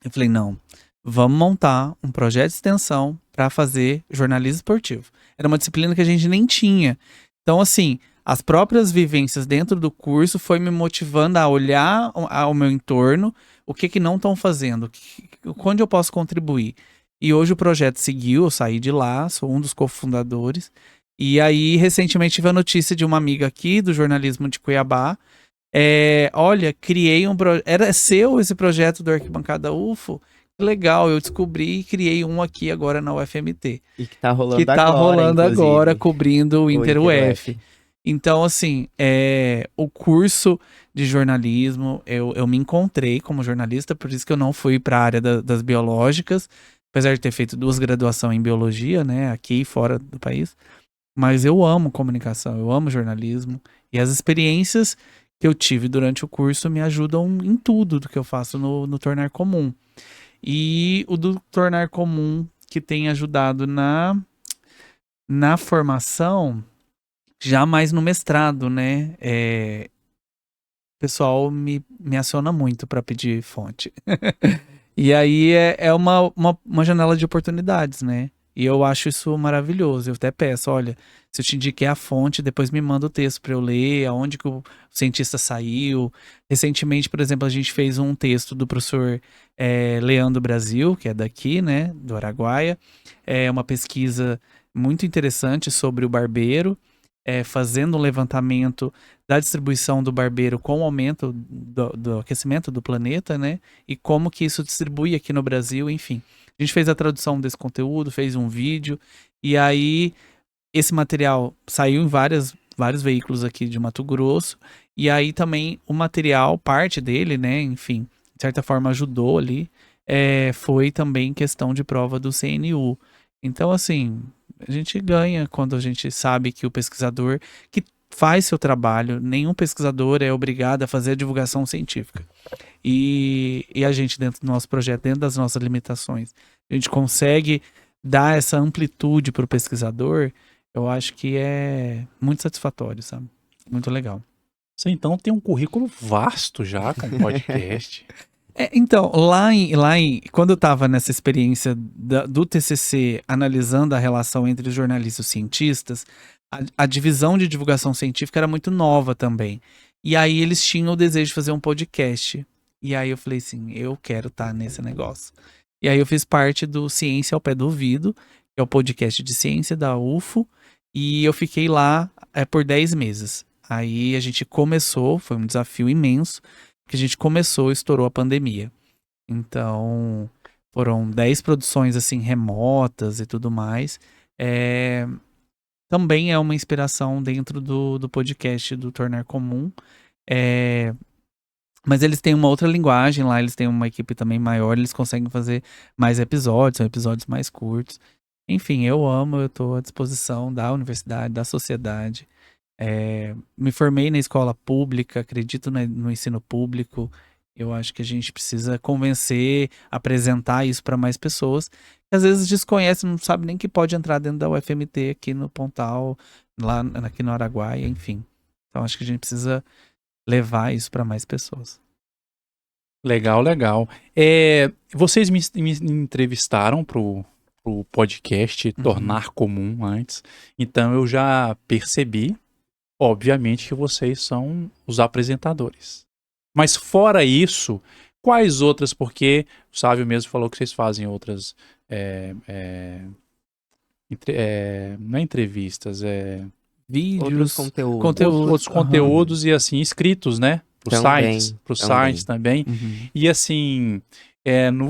Eu falei, não, vamos montar um projeto de extensão para fazer jornalismo esportivo. Era uma disciplina que a gente nem tinha. Então, assim, as próprias vivências dentro do curso foi me motivando a olhar ao meu entorno, o que não estão fazendo, onde eu posso contribuir. E hoje o projeto seguiu, eu saí de lá, sou um dos cofundadores. E aí, recentemente, tive a notícia de uma amiga aqui do jornalismo de Cuiabá. Olha, criei um projeto. Era seu esse projeto do Arquibancada UFO? Que legal, eu descobri e criei um aqui agora na UFMT. E que tá rolando Que tá agora, rolando inclusive. agora, cobrindo o Inter UF. UF. Então, assim, o curso de jornalismo, eu me encontrei como jornalista, por isso que eu não fui para a área das biológicas, apesar de ter feito 2 graduações em biologia, né, aqui e fora do país. Mas eu amo comunicação, eu amo jornalismo, e as experiências que eu tive durante o curso me ajudam em tudo do que eu faço no Tornar Comum. E o do Tornar Comum que tem ajudado na formação, já mais no mestrado, né? O pessoal me aciona muito para pedir fonte. E aí é uma janela de oportunidades, né? E eu acho isso maravilhoso. Eu até peço, olha, se eu te indiquei a fonte, depois me manda o texto para eu ler, aonde que o cientista saiu. Recentemente, por exemplo, a gente fez um texto do professor Leandro Brasil, que é daqui, né, do Araguaia. É uma pesquisa muito interessante sobre o barbeiro, fazendo um levantamento da distribuição do barbeiro com o aumento do aquecimento do planeta, né? E como que isso distribui aqui no Brasil, enfim. A gente fez a tradução desse conteúdo, fez um vídeo, e aí esse material saiu em vários veículos aqui de Mato Grosso, e aí também o material, parte dele, né, enfim, de certa forma ajudou ali, foi também questão de prova do CNU. Então, assim, a gente ganha quando a gente sabe que o pesquisador que faz seu trabalho, nenhum pesquisador é obrigado a fazer a divulgação científica. E a gente, dentro do nosso projeto, dentro das nossas limitações, a gente consegue dar essa amplitude para o pesquisador, eu acho que é muito satisfatório, sabe? Muito legal. Você então tem um currículo vasto já com podcast. Então, quando eu estava nessa experiência do TCC, analisando a relação entre os jornalistas e os cientistas, a divisão de divulgação científica era muito nova também. E aí eles tinham o desejo de fazer um podcast. E aí eu falei assim, eu quero estar nesse negócio. E aí eu fiz parte do Ciência ao Pé do Ouvido, que é o podcast de ciência da UFO, e eu fiquei lá por 10 meses. Aí a gente começou, foi um desafio imenso, que a gente começou, estourou a pandemia. Então, foram 10 produções assim remotas e tudo mais. Também é uma inspiração dentro do podcast do Tornar Comum. Mas eles têm uma outra linguagem lá, eles têm uma equipe também maior, eles conseguem fazer mais episódios, são episódios mais curtos. Enfim, eu amo, eu estou à disposição da universidade, da sociedade. Me formei na escola pública, acredito no ensino público. Eu acho que a gente precisa convencer, apresentar isso para mais pessoas, que às vezes desconhecem, não sabe nem que pode entrar dentro da UFMT aqui no Pontal, lá aqui no Araguaia, enfim. Então acho que a gente precisa levar isso para mais pessoas. Legal, legal. Vocês me entrevistaram pro podcast Tornar Comum antes, então eu já percebi obviamente que vocês são os apresentadores. Mas fora isso, quais outras, porque o Sávio mesmo falou que vocês fazem outras, não é entrevistas, Outros Vídeos, conteúdos. outros aham. conteúdos e assim, escritos, né? Para os Também, sites também. Uhum. E assim,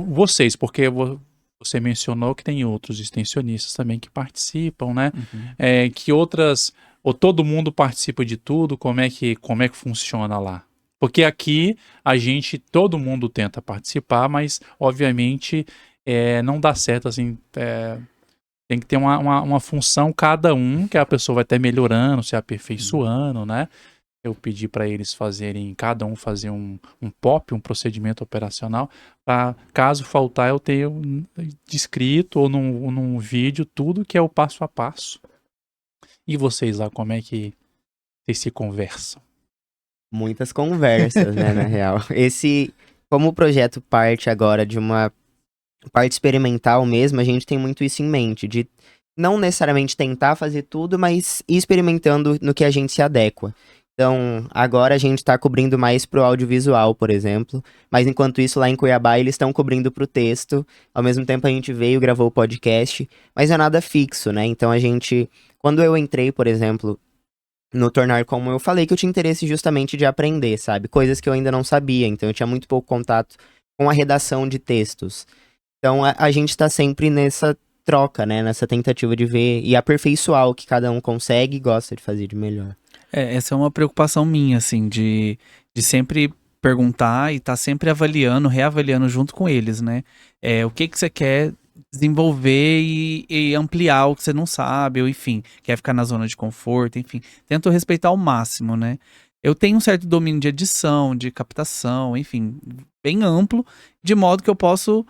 vocês, porque você mencionou que tem outros extensionistas também que participam, né? Uhum. Que outras, ou todo mundo participa de tudo, como é que funciona lá? Porque aqui todo mundo tenta participar, mas obviamente não dá certo assim, tem que ter uma função cada um, que a pessoa vai até melhorando, se aperfeiçoando, né? Eu pedi para eles fazerem, cada um fazer um POP, um procedimento operacional, para caso faltar eu ter descrito ou num vídeo tudo que é o passo a passo. E vocês lá, como é que vocês se conversam? Muitas conversas, né, na real. Como o projeto parte agora de uma parte experimental mesmo, a gente tem muito isso em mente, de não necessariamente tentar fazer tudo, mas ir experimentando no que a gente se adequa. Então, agora a gente tá cobrindo mais pro audiovisual, por exemplo, mas enquanto isso, lá em Cuiabá, eles estão cobrindo pro texto. Ao mesmo tempo, a gente veio, gravou o podcast, mas não é nada fixo, né? Então, quando eu entrei, por exemplo, no Tornar Como, eu falei que eu tinha interesse justamente de aprender, sabe? Coisas que eu ainda não sabia, então eu tinha muito pouco contato com a redação de textos. Então a gente tá sempre nessa troca, né? Nessa tentativa de ver e aperfeiçoar o que cada um consegue e gosta de fazer de melhor. Essa é uma preocupação minha, assim, de sempre perguntar e estar sempre avaliando, reavaliando junto com eles, né? O que você quer desenvolver e ampliar o que você não sabe, ou enfim, quer ficar na zona de conforto, enfim. Tento respeitar ao máximo, né? Eu tenho um certo domínio de edição, de captação, enfim, bem amplo, de modo que eu posso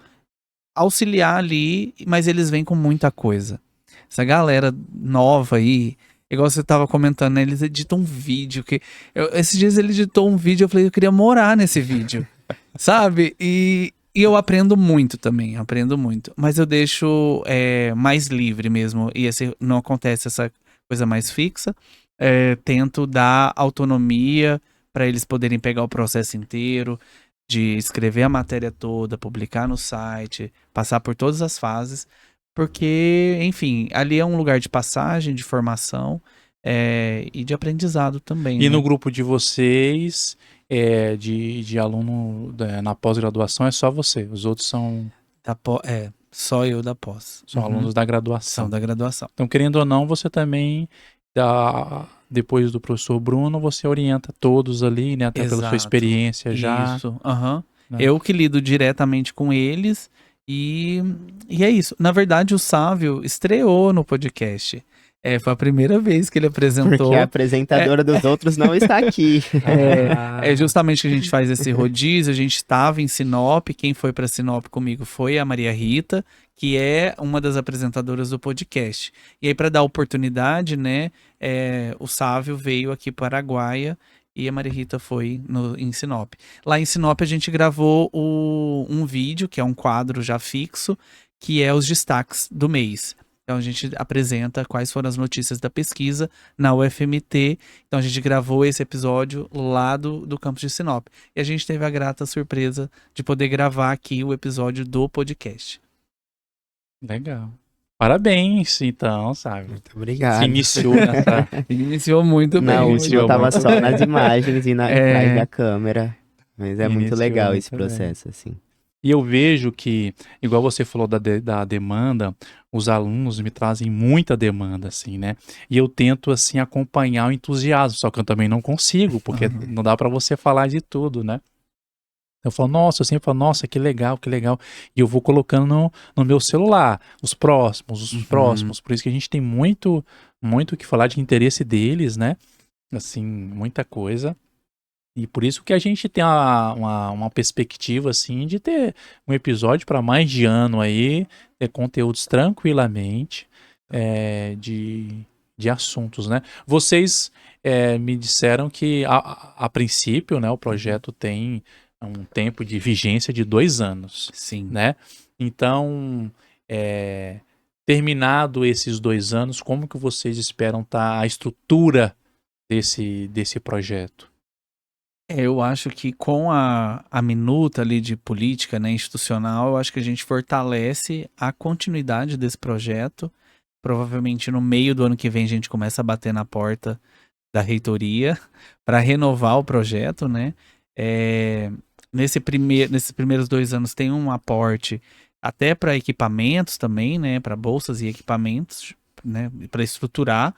auxiliar ali, mas eles vêm com muita coisa. Essa galera nova aí, igual você tava comentando, né? Eles editam um vídeo esses dias ele editou um vídeo, eu falei, eu queria morar nesse vídeo, sabe? E eu aprendo muito também, aprendo muito. Mas eu deixo mais livre mesmo, e não acontece essa coisa mais fixa. Tento dar autonomia para eles poderem pegar o processo inteiro, de escrever a matéria toda, publicar no site, passar por todas as fases, porque, enfim, ali é um lugar de passagem, de formação e de aprendizado também, E né? no grupo de vocês, de aluno na pós-graduação, é só você. Os outros são Só eu da pós. Uhum. alunos da graduação. São da graduação. Então, querendo ou não, você também, depois do professor Bruno, você orienta todos ali, né? Até pela sua Exato. experiência já. Isso, aham. Né? Eu que lido diretamente com eles e é isso. Na verdade, o Sávio estreou no podcast. Foi a primeira vez que ele apresentou. Porque a apresentadora dos outros não está aqui. É justamente que a gente faz esse rodízio. A gente estava em Sinop. Quem foi para Sinop comigo foi a Maria Rita, que é uma das apresentadoras do podcast. E aí, para dar oportunidade, né, o Sávio veio aqui para Araguaia e a Maria Rita foi em Sinop. Lá em Sinop a gente gravou um vídeo, que é um quadro já fixo, que é os destaques do mês. Então a gente apresenta quais foram as notícias da pesquisa na UFMT. Então a gente gravou esse episódio lá do campus de Sinop. E a gente teve a grata surpresa de poder gravar aqui o episódio do podcast. Legal. Parabéns, então, sabe? Muito obrigado. Se iniciou nessa... Iniciou muito bem. Na última eu tava só nas imagens e atrás da câmera. Mas é muito Iniciou legal muito esse processo, assim. E eu vejo que, igual você falou da demanda, os alunos me trazem muita demanda, assim, né? E eu tento, assim, acompanhar o entusiasmo, só que eu também não consigo, porque não dá para você falar de tudo, né? Eu sempre falo, nossa, que legal, que legal. E eu vou colocando no meu celular os próximos. Por isso que a gente tem muito o que falar de interesse deles, né? Assim, muita coisa. E por isso que a gente tem uma perspectiva, assim, de ter um episódio para mais de ano aí, ter conteúdos tranquilamente de assuntos, né? Vocês me disseram que, a princípio, né, o projeto tem um tempo de vigência de 2 anos. Sim. Né? Então, terminado esses 2 anos, como que vocês esperam estar a estrutura desse projeto? Eu acho que com a minuta ali de política, né, institucional, eu acho que a gente fortalece a continuidade desse projeto. Provavelmente no meio do ano que vem a gente começa a bater na porta da reitoria para renovar o projeto, né? Nesses primeiros 2 anos tem um aporte até para equipamentos também, né? Para bolsas e equipamentos, né? Para estruturar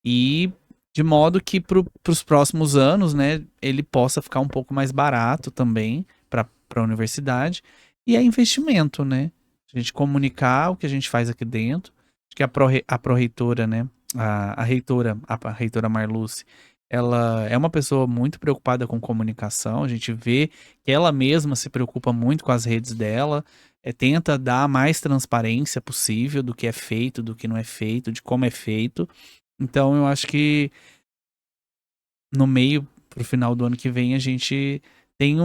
e de modo que para os próximos anos, né, ele possa ficar um pouco mais barato também para a universidade. E é investimento, né? A gente comunicar o que a gente faz aqui dentro. Acho que a pró-reitora, né, a reitora Marluce, ela é uma pessoa muito preocupada com comunicação. A gente vê que ela mesma se preocupa muito com as redes dela, tenta dar a mais transparência possível do que é feito, do que não é feito, de como é feito. Então eu acho que no meio pro final do ano que vem a gente tem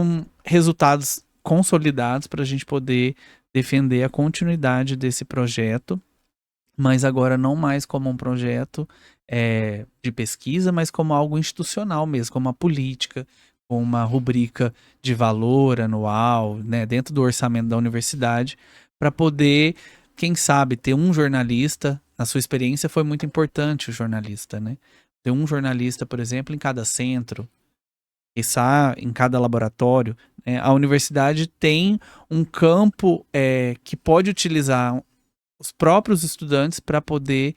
resultados consolidados para a gente poder defender a continuidade desse projeto, mas agora não mais como um projeto de pesquisa, mas como algo institucional mesmo, como uma política, com uma rubrica de valor anual, né, dentro do orçamento da universidade, para poder, quem sabe, ter um jornalista. Na sua experiência foi muito importante o jornalista, né? Ter um jornalista, por exemplo, em cada centro, em cada laboratório. A universidade tem um campo que pode utilizar os próprios estudantes para poder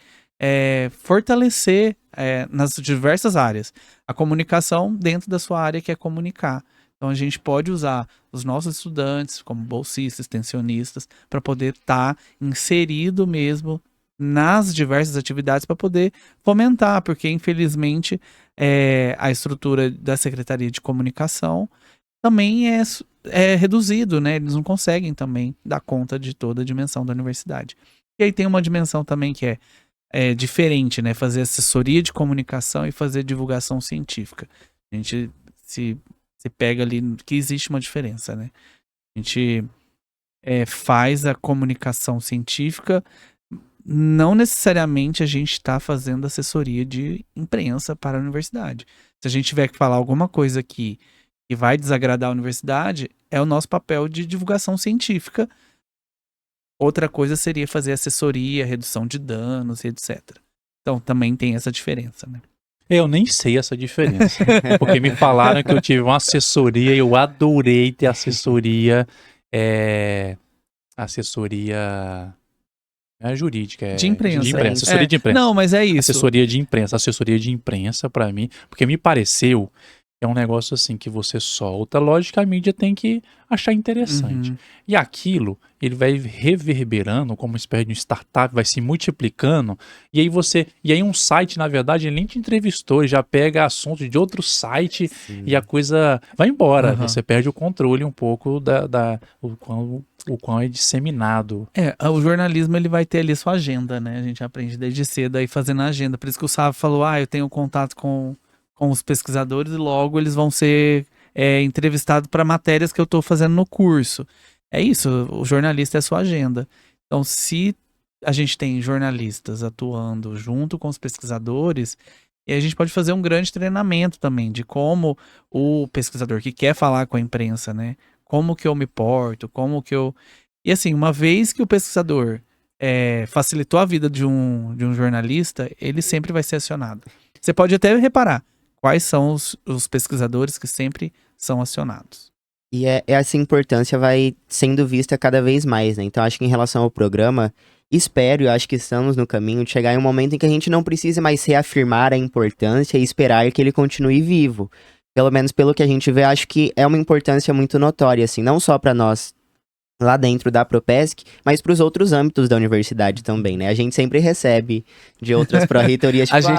fortalecer nas diversas áreas a comunicação dentro da sua área, que é comunicar. Então a gente pode usar os nossos estudantes como bolsistas, extensionistas, para poder estar inserido mesmo nas diversas atividades para poder fomentar, porque infelizmente a estrutura da Secretaria de Comunicação também é reduzido, né? Eles não conseguem também dar conta de toda a dimensão da universidade. E aí tem uma dimensão também que é diferente, né? Fazer assessoria de comunicação e fazer divulgação científica. A gente se pega ali que existe uma diferença, né? A gente faz a comunicação científica, não necessariamente a gente está fazendo assessoria de imprensa para a universidade. Se a gente tiver que falar alguma coisa aqui que vai desagradar a universidade, é o nosso papel de divulgação científica. Outra coisa seria fazer assessoria, redução de danos e etc. Então também tem essa diferença, né? Eu nem sei essa diferença, porque me falaram que eu tive uma assessoria e eu adorei ter assessoria jurídica. De imprensa. Assessoria de imprensa. Não, mas é isso. Assessoria de imprensa para mim, porque me pareceu que é um negócio assim que você solta, lógico que a mídia tem que achar interessante. Uhum. E aquilo, ele vai reverberando como uma espécie de startup, vai se multiplicando, e aí um site, na verdade, ele nem te entrevistou, ele já pega assunto de outro site. Sim. E a coisa vai embora, você perde o controle um pouco o quão é disseminado. O jornalismo, ele vai ter ali sua agenda, né? A gente aprende desde cedo aí fazendo a agenda. Por isso que o Sávio falou, eu tenho contato com os pesquisadores e logo eles vão ser entrevistados para matérias que eu estou fazendo no curso. É isso, o jornalista é a sua agenda. Então, se a gente tem jornalistas atuando junto com os pesquisadores, e a gente pode fazer um grande treinamento também de como o pesquisador que quer falar com a imprensa, né? Como que eu me porto, como que eu... E assim, uma vez que o pesquisador facilitou a vida de um jornalista, ele sempre vai ser acionado. Você pode até reparar quais são os pesquisadores que sempre são acionados. E essa importância vai sendo vista cada vez mais, né? Então acho que em relação ao programa, espero e acho que estamos no caminho de chegar em um momento em que a gente não precise mais reafirmar a importância e esperar que ele continue vivo. Pelo menos pelo que a gente vê, acho que é uma importância muito notória, assim, não só para nós lá dentro da Propesc, mas para os outros âmbitos da universidade também, né? A gente sempre recebe de outras pró-reitorias, tipo,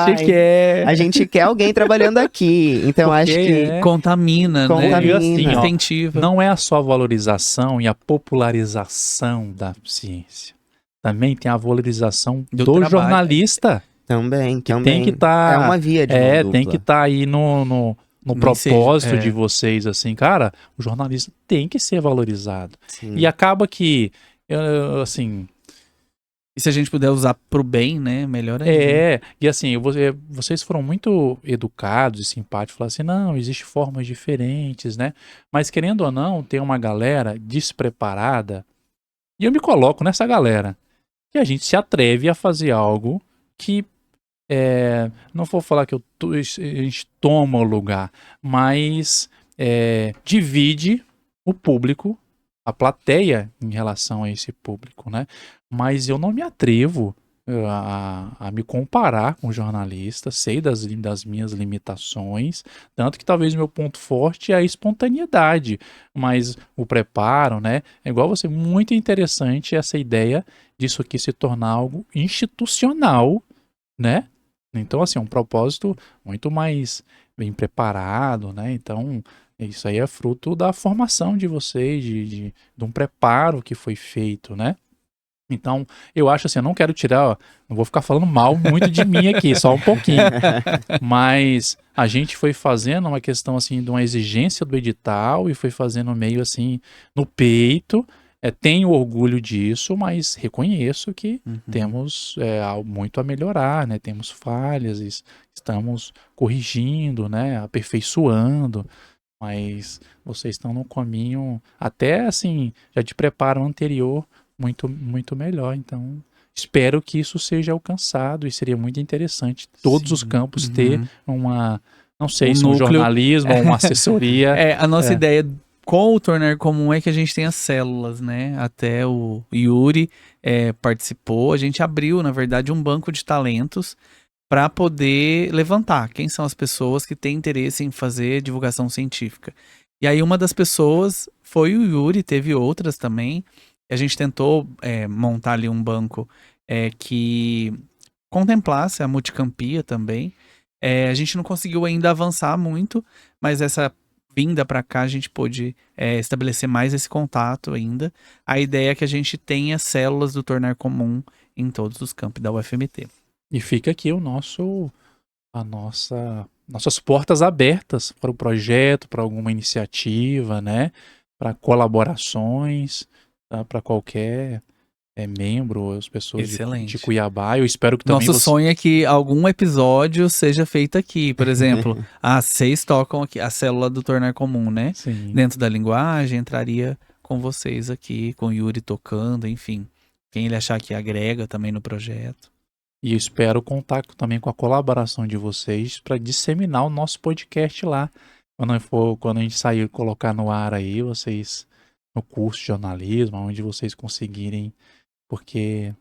a gente quer alguém trabalhando aqui, então acho que... Contamina, né? Assim, incentiva. Não é a só valorização e a popularização da ciência. Também tem a valorização do jornalista. Também. Tem que estar... É uma via de mão dupla. Tem que estar aí no propósito de vocês, assim, cara, o jornalista tem que ser valorizado. Sim. E acaba que, assim, E se a gente puder usar pro bem, né? Melhor ainda. E assim, vocês foram muito educados e simpáticos, falaram assim, não, existem formas diferentes, né? Mas querendo ou não, tem uma galera despreparada, e eu me coloco nessa galera, que a gente se atreve a fazer algo que, não vou falar que a gente toma o lugar, mas divide o público, a plateia em relação a esse público, né? Mas eu não me atrevo a me comparar com jornalistas, sei das minhas limitações, tanto que talvez o meu ponto forte é a espontaneidade, mas o preparo, né? É igual você, muito interessante essa ideia disso aqui se tornar algo institucional, né? Então, assim, um propósito muito mais bem preparado, né? Então, isso aí é fruto da formação de vocês, de um preparo que foi feito, né? Então, eu acho assim, eu não quero tirar, ó, não vou ficar falando mal muito de mim aqui, só um pouquinho. Mas a gente foi fazendo uma questão assim de uma exigência do edital e foi fazendo meio assim no peito. Tenho orgulho disso, mas reconheço que temos muito a melhorar, né? Temos falhas, estamos corrigindo, né? Aperfeiçoando. Mas vocês estão no caminho, até assim, já de preparo anterior, muito, muito melhor. Então, espero que isso seja alcançado e seria muito interessante todos os campos ter uma, não sei se um núcleo, jornalismo ou uma assessoria. A nossa ideia com o Tornar Comum é que a gente tenha células, né? Até o Yuri participou. A gente abriu, na verdade, um banco de talentos para poder levantar quem são as pessoas que têm interesse em fazer divulgação científica. E aí uma das pessoas foi o Yuri, teve outras também. A gente tentou montar ali um banco que contemplasse a Multicampia também. A gente não conseguiu ainda avançar muito, mas essa vinda para cá a gente pôde estabelecer mais esse contato ainda. A ideia é que a gente tenha células do Tornar Comum em todos os campos da UFMT. E fica aqui nossas portas abertas para o projeto, para alguma iniciativa, né? Para colaborações, tá? Para qualquer membro, as pessoas de Cuiabá. Eu espero que também Nosso sonho é que algum episódio seja feito aqui. Por exemplo, vocês tocam aqui a célula do Tornar Comum, né? Sim. Dentro da linguagem, entraria com vocês aqui, com o Yuri tocando, enfim. Quem ele achar que agrega também no projeto. E eu espero contar também com a colaboração de vocês para disseminar o nosso podcast lá. Quando a gente sair colocar no ar aí, vocês, no curso de jornalismo, onde vocês conseguirem, porque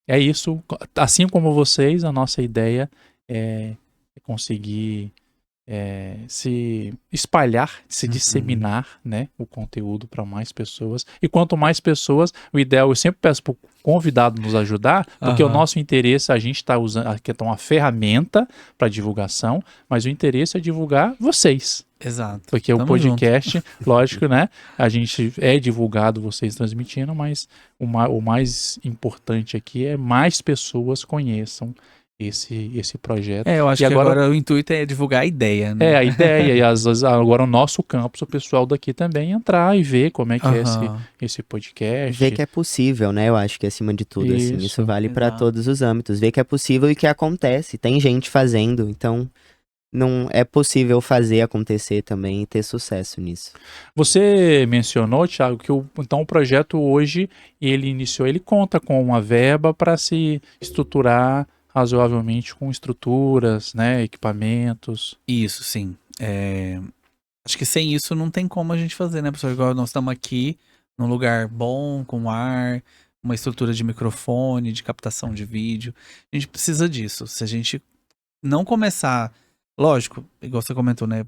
é isso, assim como vocês, a nossa ideia é conseguir se espalhar, se disseminar, né, o conteúdo para mais pessoas. E quanto mais pessoas, o ideal, eu sempre peço para o convidado nos ajudar, porque o nosso interesse, a gente está usando aqui uma ferramenta para divulgação, mas o interesse é divulgar vocês. Exato. Porque o podcast, lógico, né, a gente é divulgado, vocês transmitindo, mas o mais importante aqui é mais pessoas conheçam esse projeto. Eu acho que agora o intuito é divulgar a ideia, né? A ideia, e às vezes agora o nosso campus, o pessoal daqui também entrar e ver como é que é esse podcast. Ver que é possível, né? Eu acho que acima de tudo, isso vale para todos os âmbitos. Ver que é possível e que acontece. Tem gente fazendo, então não é possível fazer acontecer também e ter sucesso nisso. Você mencionou, Thiago, que então o projeto hoje, ele conta com uma verba para se estruturar razoavelmente com estruturas, né, equipamentos. Isso, sim. Acho que sem isso não tem como a gente fazer, né, professor? Igual nós estamos aqui num lugar bom, com ar, uma estrutura de microfone, de captação de vídeo. A gente precisa disso. Se a gente não começar, lógico, igual você comentou, né?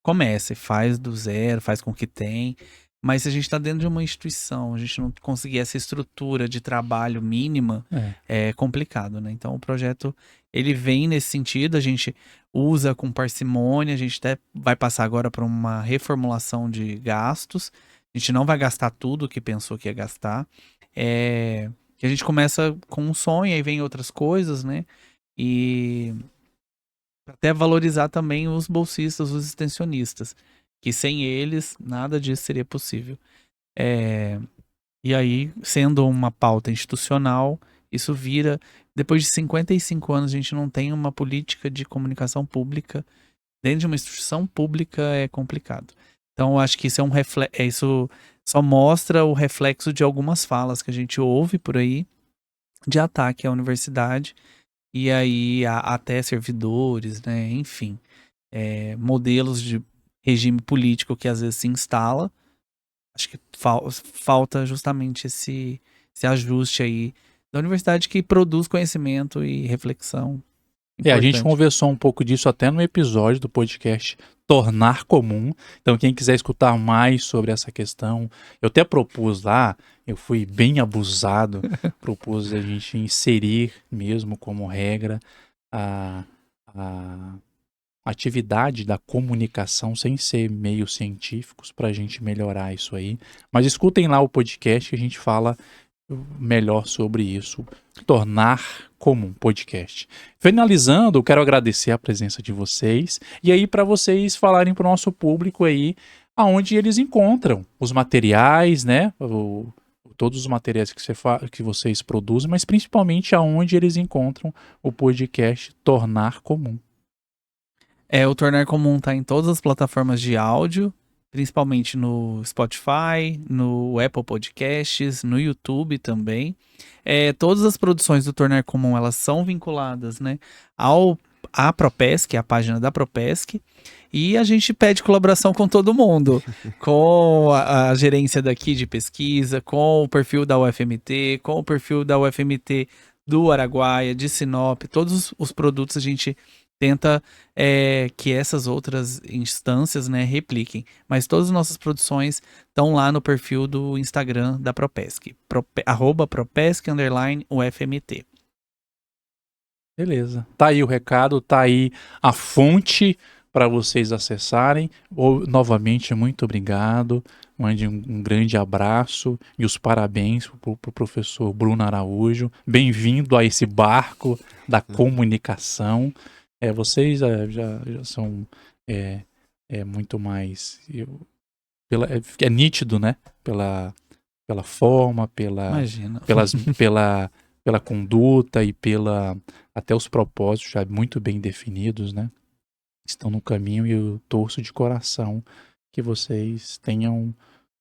Comece, faz do zero, faz com o que tem. Mas se a gente está dentro de uma instituição, a gente não conseguir essa estrutura de trabalho mínima, é complicado, né? Então o projeto, ele vem nesse sentido, a gente usa com parcimônia, a gente até vai passar agora para uma reformulação de gastos, a gente não vai gastar tudo que pensou que ia gastar, que a gente começa com um sonho, aí vem outras coisas, né? E até valorizar também os bolsistas, os extensionistas, que sem eles nada disso seria possível. E aí, sendo uma pauta institucional, Isso vira... Depois de 55 anos, a gente não tem uma política de comunicação pública. Dentro de uma instituição pública é complicado. Então, eu acho que isso isso só mostra o reflexo de algumas falas que a gente ouve por aí de ataque à universidade. E aí, até servidores, né? Enfim, modelos de regime político que às vezes se instala. Acho que falta justamente esse ajuste aí da universidade que produz conhecimento e reflexão. A gente Importante. conversou um pouco disso até no episódio do podcast Tornar Comum. Então, quem quiser escutar mais sobre essa questão, eu até propus lá, eu fui bem abusado, propus a gente inserir mesmo como regra a atividade da comunicação sem ser meios científicos para a gente melhorar isso aí. Mas escutem lá o podcast que a gente fala melhor sobre isso. Tornar Comum podcast. Finalizando, eu quero agradecer a presença de vocês e aí para vocês falarem para o nosso público aí aonde eles encontram os materiais, né? Todos os materiais que vocês produzem, mas principalmente aonde eles encontram o podcast Tornar Comum. O Tornar Comum tá em todas as plataformas de áudio, principalmente no Spotify, no Apple Podcasts, no YouTube também. Todas as produções do Tornar Comum, elas são vinculadas, né, à Propesc, a página da Propesc, e a gente pede colaboração com todo mundo, com a gerência daqui de pesquisa, com o perfil da UFMT, com o perfil da UFMT do Araguaia, de Sinop, todos os produtos a gente tenta que essas outras instâncias, né, repliquem. Mas todas as nossas produções estão lá no perfil do Instagram da Propesc, @propesc_UFMT. Beleza. Tá aí o recado, tá aí a fonte para vocês acessarem. Novamente, muito obrigado. Mande um grande abraço e os parabéns pro professor Bruno Araújo. Bem-vindo a esse barco da comunicação. Vocês já são muito mais... é nítido, né? Pela forma, Imagina. pela conduta e até os propósitos já muito bem definidos, né? Estão no caminho e eu torço de coração que vocês tenham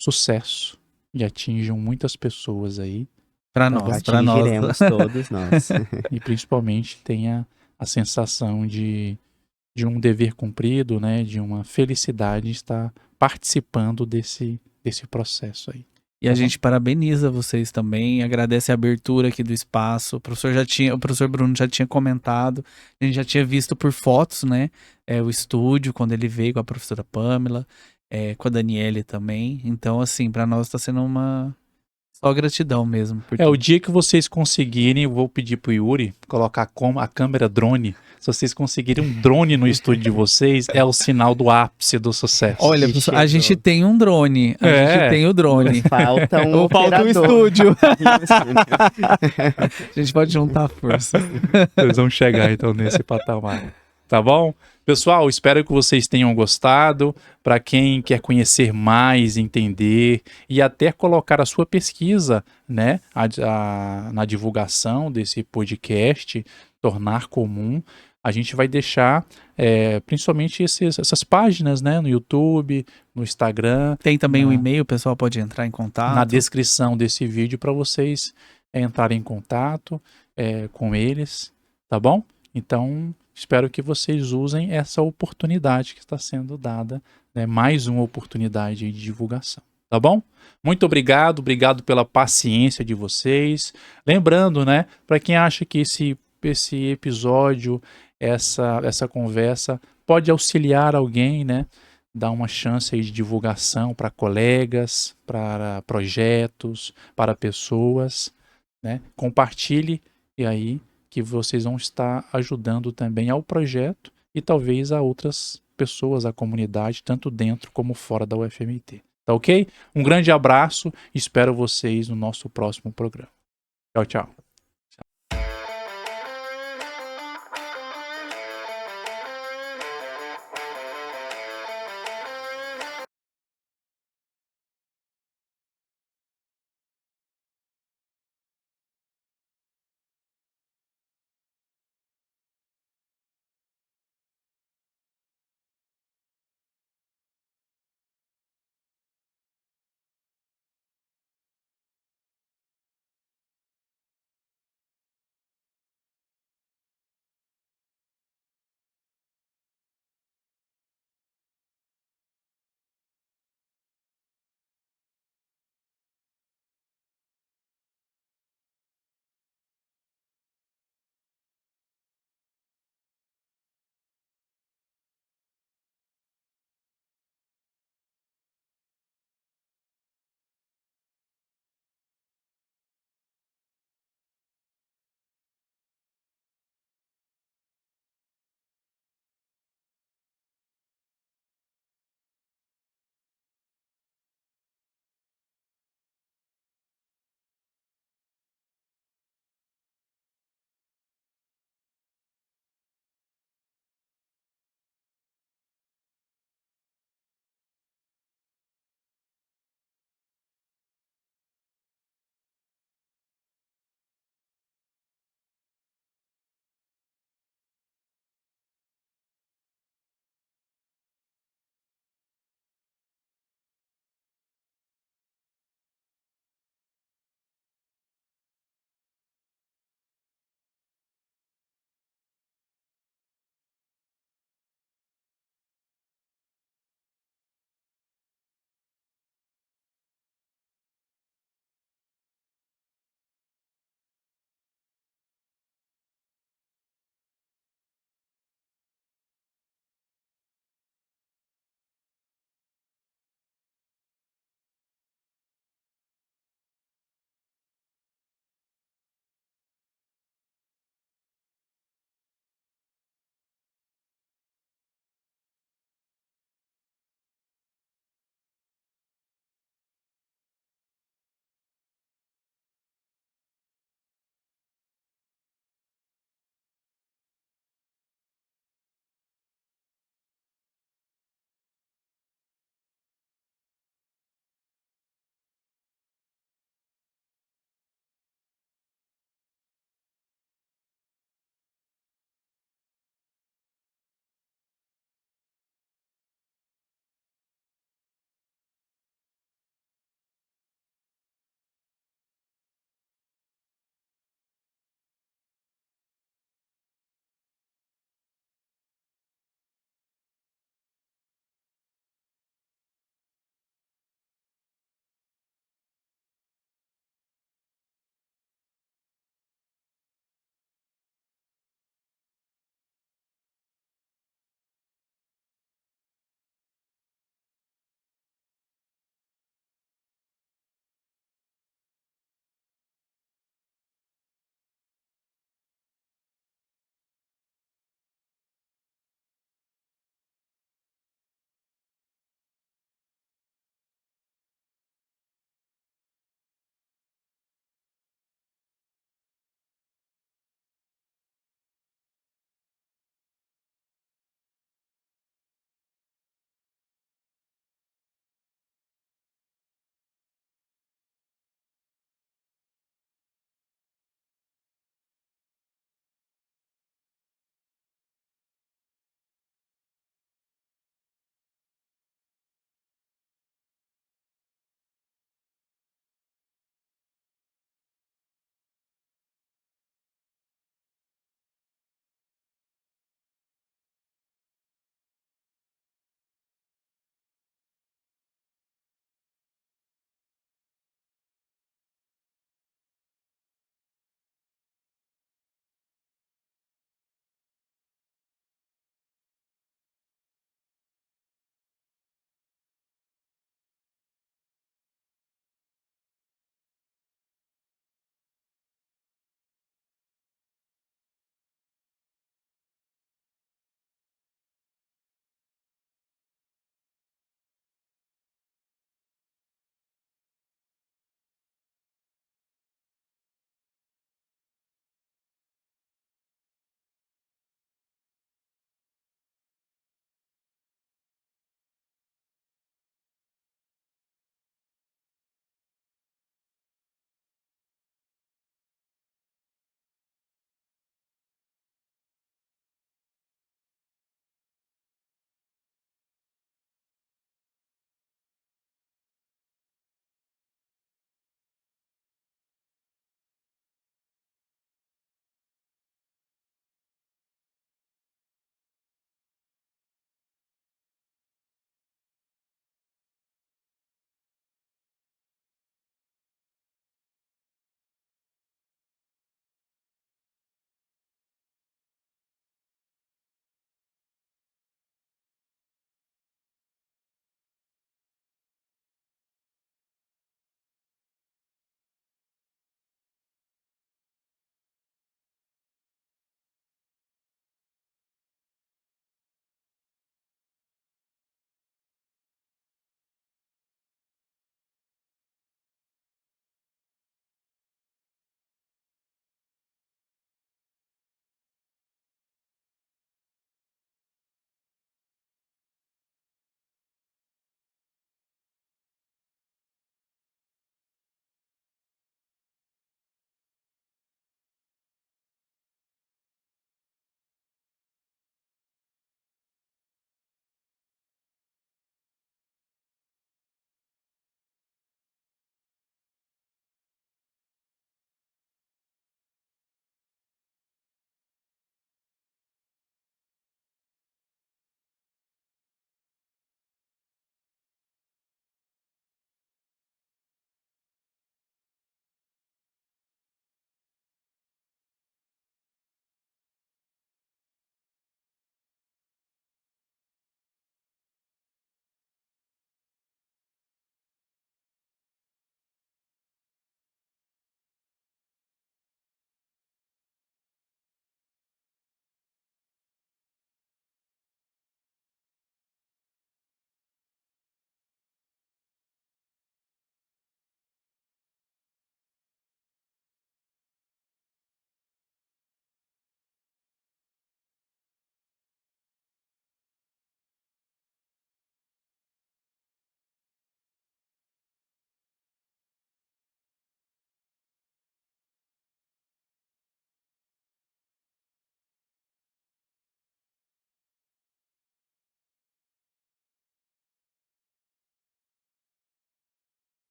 sucesso e atinjam muitas pessoas aí. Para nós, para nós. Atingiremos todos nós. E principalmente tenha a sensação de um dever cumprido, né? De uma felicidade de estar participando desse processo aí. E a gente parabeniza vocês também, agradece a abertura aqui do espaço. O professor Bruno já tinha comentado, a gente já tinha visto por fotos, né, o estúdio, quando ele veio com a professora Pamela, com a Daniele também. Então, assim, para nós está sendo só gratidão mesmo. O dia que vocês conseguirem, eu vou pedir pro Yuri colocar a câmera drone. Se vocês conseguirem um drone no estúdio de vocês, é o sinal do ápice do sucesso. Olha, a gente tem um drone. A gente tem o drone. Falta um Falta um operador. estúdio. A gente pode juntar força. Vocês vão chegar então nesse patamar. Tá bom? Pessoal, espero que vocês tenham gostado. Para quem quer conhecer mais, entender e até colocar a sua pesquisa, né, na divulgação desse podcast, Tornar Comum, a gente vai deixar principalmente essas páginas, né, no YouTube, no Instagram. Tem também um e-mail, o pessoal pode entrar em contato. Na descrição desse vídeo para vocês entrarem em contato com eles, tá bom? Então, espero que vocês usem essa oportunidade que está sendo dada, né? Mais uma oportunidade de divulgação, tá bom? Muito obrigado pela paciência de vocês. Lembrando, né, para quem acha que esse episódio, essa conversa pode auxiliar alguém, né? Dar uma chance aí de divulgação para colegas, para projetos, para pessoas, né? Compartilhe e aí que vocês vão estar ajudando também ao projeto e talvez a outras pessoas, a comunidade, tanto dentro como fora da UFMT. Tá ok? Um grande abraço e espero vocês no nosso próximo programa. Tchau, tchau.